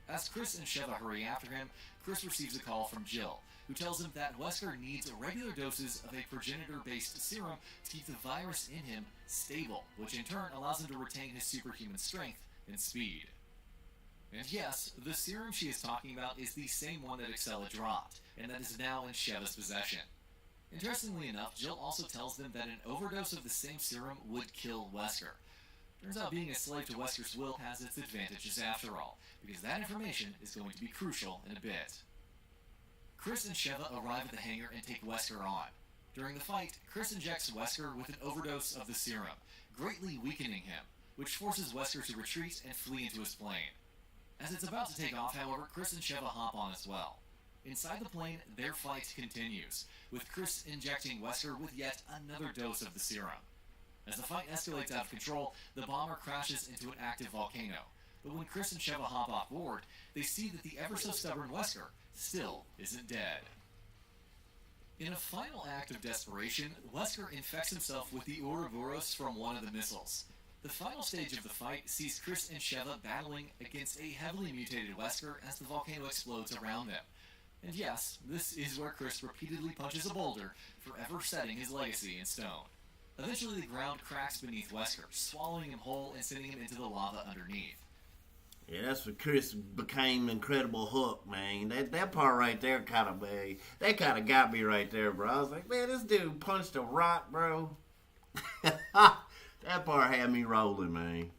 S3: As Chris and Sheva hurry after him, Chris receives a call from Jill, who tells him that Wesker needs regular doses of a progenitor-based serum to keep the virus in him stable, which in turn allows him to retain his superhuman strength and speed. And yes, the serum she is talking about is the same one that Excella dropped, and that is now in Sheva's possession. Interestingly enough, Jill also tells them that an overdose of the same serum would kill Wesker. Turns out being a slave to Wesker's will has its advantages after all, because that information is going to be crucial in a bit. Chris and Sheva arrive at the hangar and take Wesker on. During the fight, Chris injects Wesker with an overdose of the serum, greatly weakening him, which forces Wesker to retreat and flee into his plane. As it's about to take off, however, Chris and Sheva hop on as well. Inside the plane, their fight continues, with Chris injecting Wesker with yet another dose of the serum. As the fight escalates out of control, the bomber crashes into an active volcano. But when Chris and Sheva hop off board, they see that the ever-so-stubborn Wesker still isn't dead. In a final act of desperation, Wesker infects himself with the Ouroboros from one of the missiles. The final stage of the fight sees Chris and Sheva battling against a heavily mutated Wesker as the volcano explodes around them. And yes, this is where Chris repeatedly punches a boulder, forever setting his legacy in stone. Eventually the ground cracks beneath Wesker, swallowing him whole and sending him into the lava underneath.
S1: Yeah, that's when Chris became Incredible Hulk, man. That part right there kind of got me right there, bro. I was like, man, this dude punched a rock, bro. That part had me rolling, man.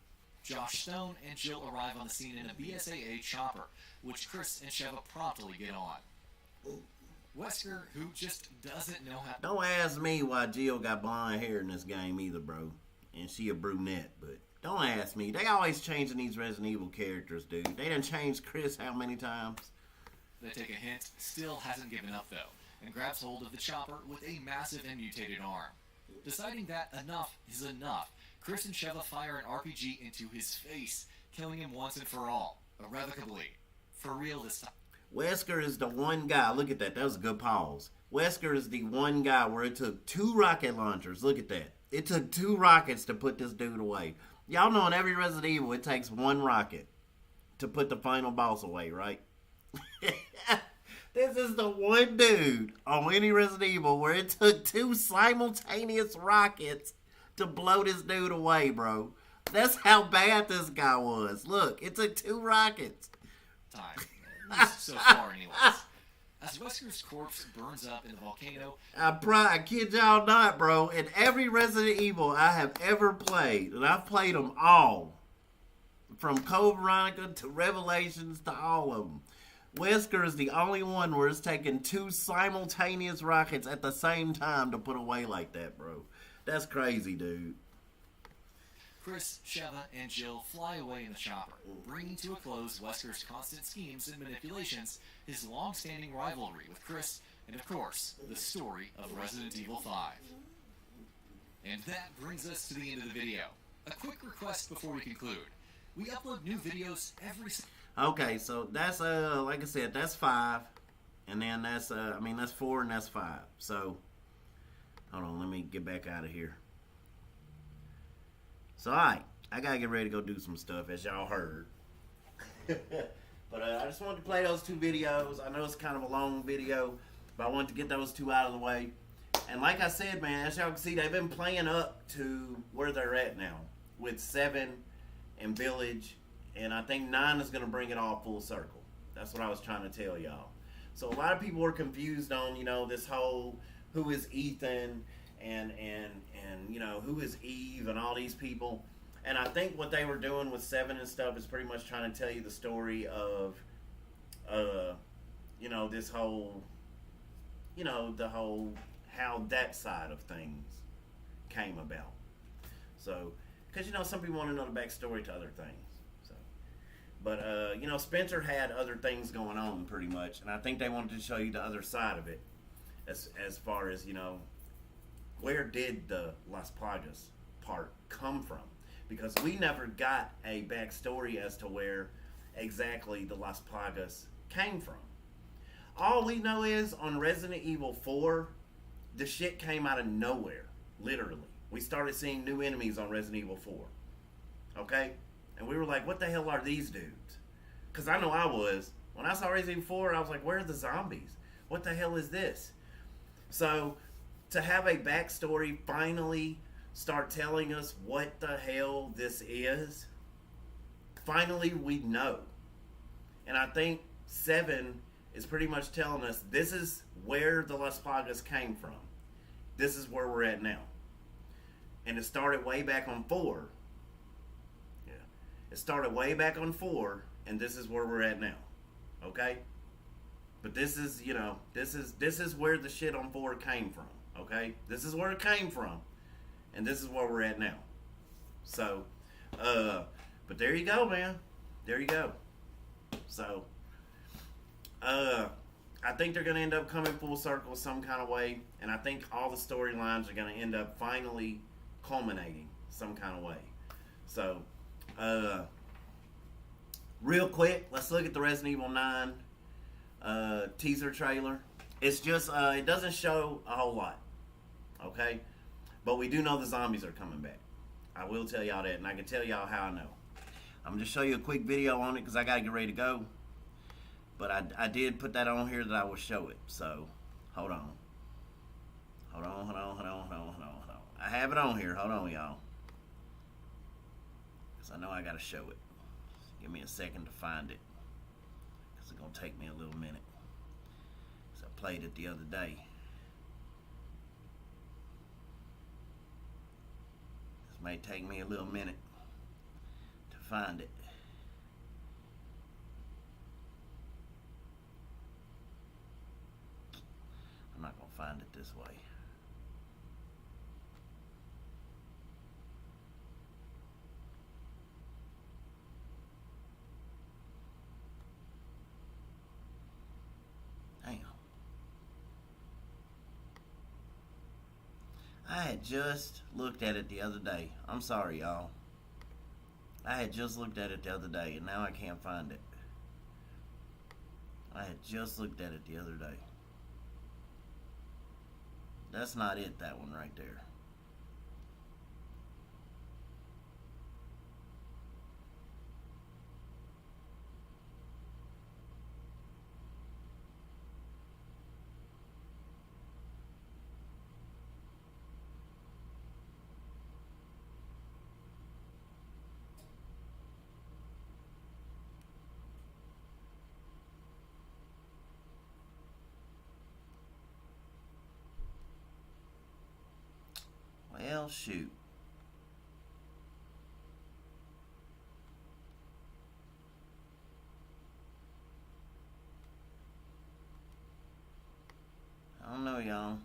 S3: Josh Stone and Jill arrive on the scene in a BSAA chopper, which Chris and Sheva promptly get on. Wesker, who just doesn't know how...
S1: Don't ask me why Jill got blonde hair in this game either, bro. And she a brunette, but don't ask me. They always changing these Resident Evil characters, dude. They done changed Chris how many times?
S3: They take a hint, still hasn't given up though, and grabs hold of the chopper with a massive and mutated arm. Deciding that enough is enough, Chris and Sheva fire an RPG into his face, killing him once and for all, irrevocably. For real this time.
S1: Wesker is the one guy. Look at that. That was a good pause. Wesker is the one guy where it took 2 rocket launchers. Look at that. It took 2 rockets to put this dude away. Y'all know in every Resident Evil, it takes 1 rocket to put the final boss away, right? This is the one dude on any Resident Evil where it took 2 simultaneous rockets to blow this dude away, bro. That's how bad this guy was. Look, it took 2 rockets.
S3: Time. At least so far, anyways. As Wesker's corpse burns up in the volcano...
S1: I kid y'all not, bro. In every Resident Evil I have ever played, and I've played them all, from Code Veronica to Revelations to all of them, Wesker is the only one where it's taking 2 simultaneous rockets at the same time to put away like that, bro. That's crazy, dude.
S3: Chris, Sheva, and Jill fly away in the chopper, bringing to a close Wesker's constant schemes and manipulations, his long-standing rivalry with Chris, and of course, the story of Resident Evil 5. And that brings us to the end of the video. A quick request before we conclude. We upload new videos every...
S1: Okay, so that's, like I said, that's 5. And then that's, that's 4 and that's 5. So, hold on, let me get back out of here. So, alright, I gotta get ready to go do some stuff, as y'all heard. But I just wanted to play those 2 videos. I know it's kind of a long video, but I wanted to get those 2 out of the way. And like I said, man, as y'all can see, they've been playing up to where they're at now, with 7 and Village, and I think 9 is going to bring it all full circle. That's what I was trying to tell y'all. So a lot of people were confused on, this whole, who is Ethan, and who is Eve and all these people. And I think what they were doing with 7 and stuff is pretty much trying to tell you the story of, this whole, the whole, how that side of things came about. So, because, some people want to know the backstory to other things. So, but, Spencer had other things going on pretty much. And I think they wanted to show you the other side of it. As far as, where did the Las Plagas part come from? Because we never got a backstory as to where exactly the Las Plagas came from. All we know is on Resident Evil 4, the shit came out of nowhere, literally. We started seeing new enemies on Resident Evil 4. Okay? And we were like, what the hell are these dudes? Because I know I was. When I saw Resident Evil 4, I was like, where are the zombies? What the hell is this? So, to have a backstory finally start telling us what the hell this is, finally we know. And I think 7 is pretty much telling us this is where the Las Plagas came from. This is where we're at now. And it started way back on 4. Yeah. It started way back on 4, and this is where we're at now. Okay? But this is, this is where the shit on 4 came from. Okay? This is where it came from. And this is where we're at now. So, but there you go, man. There you go. So, I think they're going to end up coming full circle some kind of way. And I think all the storylines are going to end up finally culminating some kind of way. So, real quick, let's look at the Resident Evil 9 teaser trailer. It's just, it doesn't show a whole lot. Okay? But we do know the zombies are coming back. I will tell y'all that, and I can tell y'all how I know. I'm going to show you a quick video on it because I got to get ready to go. But I did put that on here that I will show it. So, hold on. Hold on. I have it on here. Hold on, y'all. Because I know I got to show it. Give me a second to find it. Because it's going to take me a little minute. Because I played it the other day. This may take me a little minute to find it. I'm not going to find it this way. Damn. I had just looked at it the other day. I'm sorry, y'all. I had just looked at it the other day, and now I can't find it. I had just looked at it the other day. That's not it, that one right there. Well, shoot. I don't know, y'all.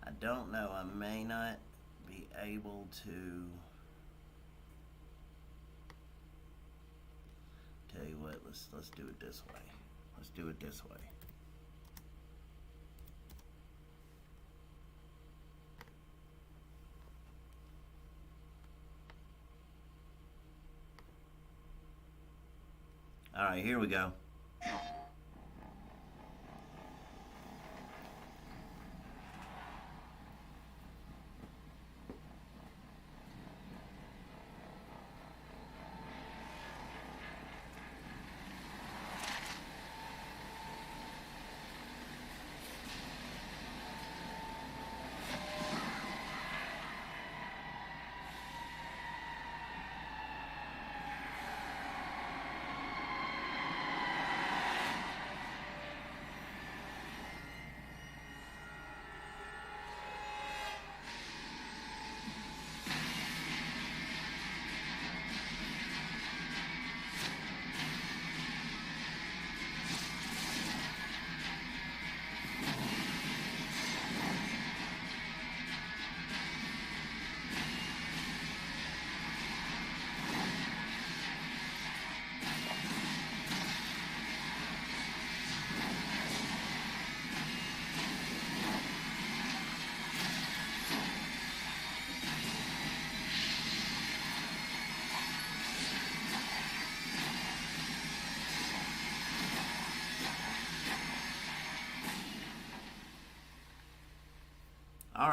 S1: I don't know. I may not be able to tell you what. Let's do it this way. Let's do it this way. All right, here we go.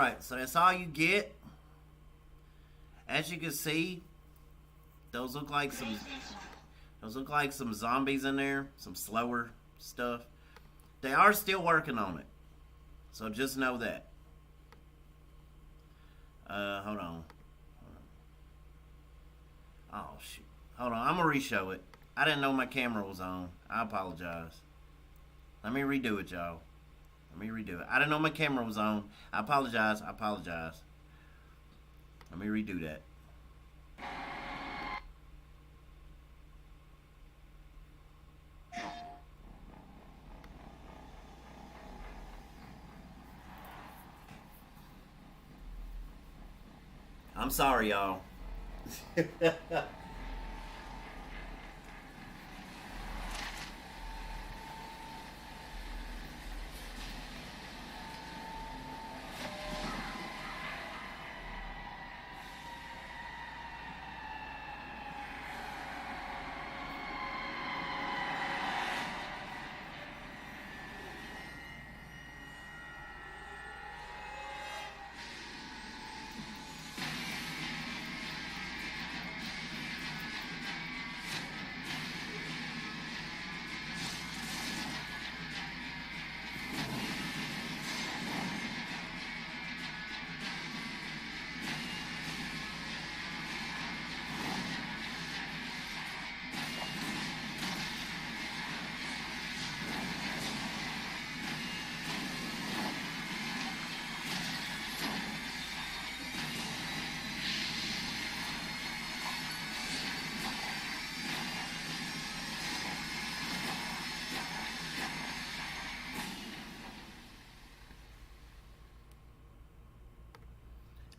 S1: Alright, so that's all you get. As you can see, those look like some zombies in there, some slower stuff. They are still working on it, so just know that. Hold on. Oh shoot, hold on. I'm gonna re-show it. I didn't know my camera was on. I apologize. Let me redo it, y'all. Let me redo it. I didn't know my camera was on. I apologize. I apologize. Let me redo that. I'm sorry, y'all.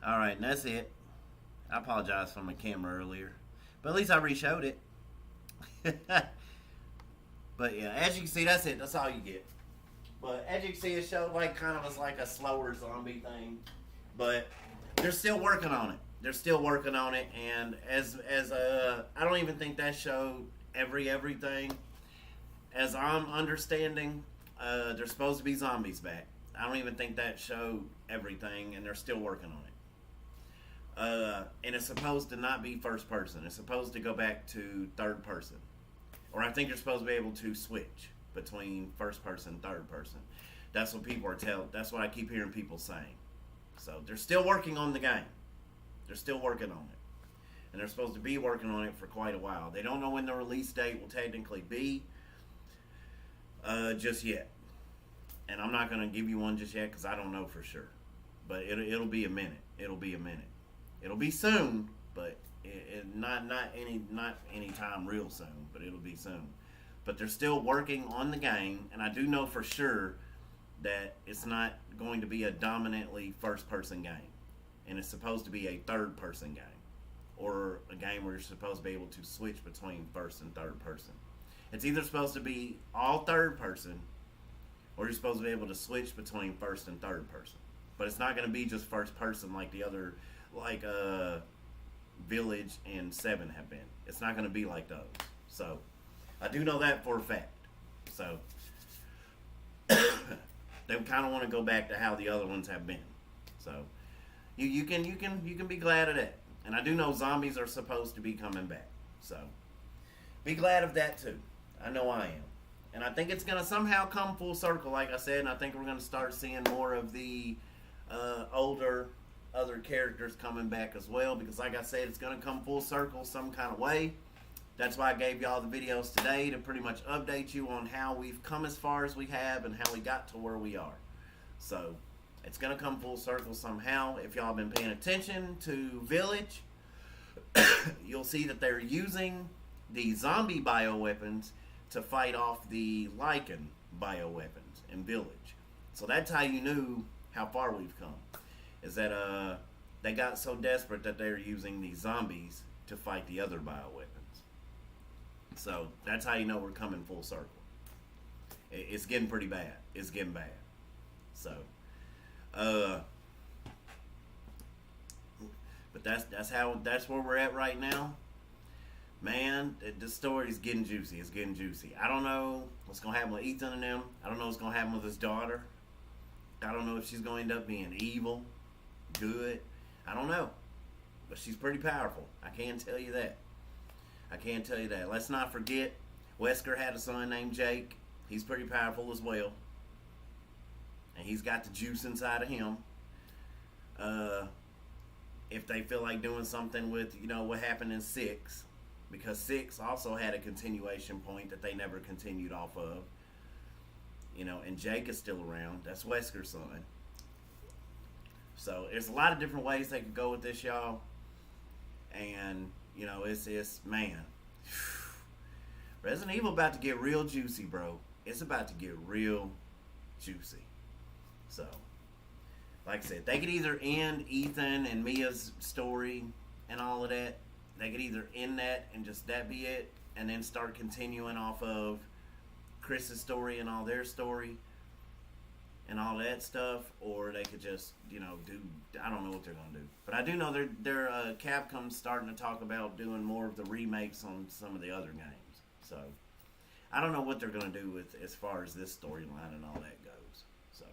S1: Alright, and that's it. I apologize for my camera earlier. But at least I re-showed it. But yeah, as you can see, that's it. That's all you get. But as you can see, it showed like kind of as like a slower zombie thing. But they're still working on it. They're still working on it. And as I don't even think that showed everything. As I'm understanding, there's supposed to be zombies back. I don't even think that showed everything, and they're still working on it. And it's supposed to not be first person. It's supposed to go back to third person. Or I think you're supposed to be able to switch between first person and third person. That's what people are telling. That's what I keep hearing people saying. So they're still working on the game. They're still working on it. And they're supposed to be working on it for quite a while. They don't know when the release date will technically be just yet. And I'm not going to give you one just yet because I don't know for sure. But it'll be a minute. It'll be a minute. It'll be soon, but not any time real soon. But it'll be soon. But they're still working on the game, and I do know for sure that it's not going to be a dominantly first-person game, and it's supposed to be a third-person game, or a game where you're supposed to be able to switch between first and third person. It's either supposed to be all third person, or you're supposed to be able to switch between first and third person. But it's not going to be just first person like the other, like Village and 7 have been. It's not going to be like those. So I do know that for a fact. So they kind of want to go back to how the other ones have been. So you can be glad of that. And I do know zombies are supposed to be coming back. So be glad of that too. I know I am. And I think it's going to somehow come full circle, like I said, and I think we're going to start seeing more of the older other characters coming back as well, because like I said, it's going to come full circle some kind of way. That's why I gave y'all the videos today, to pretty much update you on how we've come as far as we have and how we got to where we are. So it's going to come full circle somehow. If y'all been paying attention to Village, you'll see that they're using the zombie bioweapons to fight off the Lycan bioweapons in Village. So that's how you knew how far we've come. Is that they got so desperate that they're using these zombies to fight the other bioweapons. So that's how you know we're coming full circle. It's getting pretty bad. It's getting bad. So, but that's where we're at right now. Man, this story is getting juicy. It's getting juicy. I don't know what's going to happen with Ethan and them. I don't know what's going to happen with his daughter. I don't know if she's going to end up being evil. good. I don't know. But she's pretty powerful. I can tell you that. Let's not forget, Wesker had a son named Jake. He's pretty powerful as well. And he's got the juice inside of him. If they feel like doing something with, what happened in 6, because 6 also had a continuation point that they never continued off of. And Jake is still around. That's Wesker's son. So there's a lot of different ways they could go with this, y'all. And, it's man. Resident Evil about to get real juicy, bro. It's about to get real juicy. So, like I said, they could either end Ethan and Mia's story and all of that. They could either end that and just that be it, and then start continuing off of Chris's story and all their story and all that stuff, or they could just, do, I don't know what they're going to do. But I do know they're Capcom's starting to talk about doing more of the remakes on some of the other games. So, I don't know what they're going to do with as far as this storyline and all that goes. So,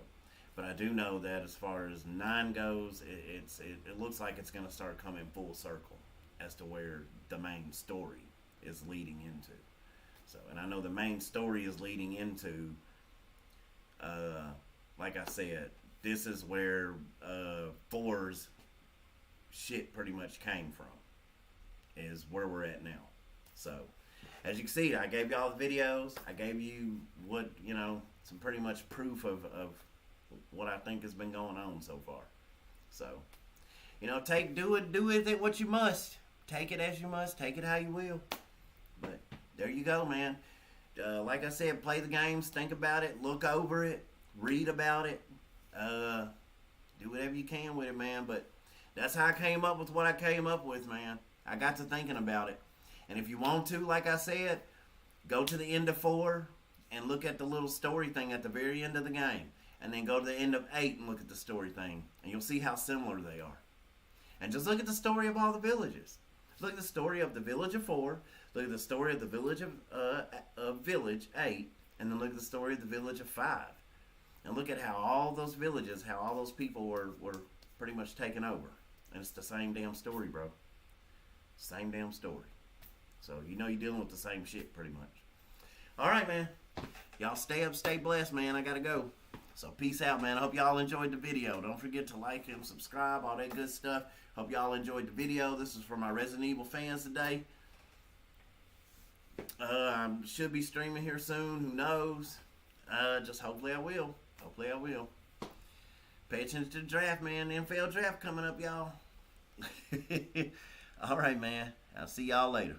S1: but I do know that as far as 9 goes, it looks like it's going to start coming full circle as to where the main story is leading into. So, and I know the main story is leading into, like I said, this is where 4's shit pretty much came from, is where we're at now. So, as you can see, I gave y'all the videos. I gave you what, some pretty much proof of what I think has been going on so far. So, do with it what you must. Take it as you must. Take it how you will. But there you go, man. Like I said, play the games, think about it, look over it, read about it, do whatever you can with it, man. But that's how I came up with what I came up with, man. I got to thinking about it. And if you want to, like I said, go to the end of 4 and look at the little story thing at the very end of the game. And then go to the end of 8 and look at the story thing. And you'll see how similar they are. And just look at the story of all the villages. Look at the story of the village of 4. Look at the story of the village of Village 8. And then look at the story of the village of 5. And look at how all those villages, how all those people were pretty much taken over. And it's the same damn story, bro. Same damn story. So, you're dealing with the same shit, pretty much. Alright, man. Y'all stay up, stay blessed, man. I gotta go. So, peace out, man. I hope y'all enjoyed the video. Don't forget to like and subscribe, all that good stuff. Hope y'all enjoyed the video. This is for my Resident Evil fans today. I should be streaming here soon. Who knows? Just hopefully I will. Pay attention to the draft, man. The NFL draft coming up, y'all. Alright, man. I'll see y'all later.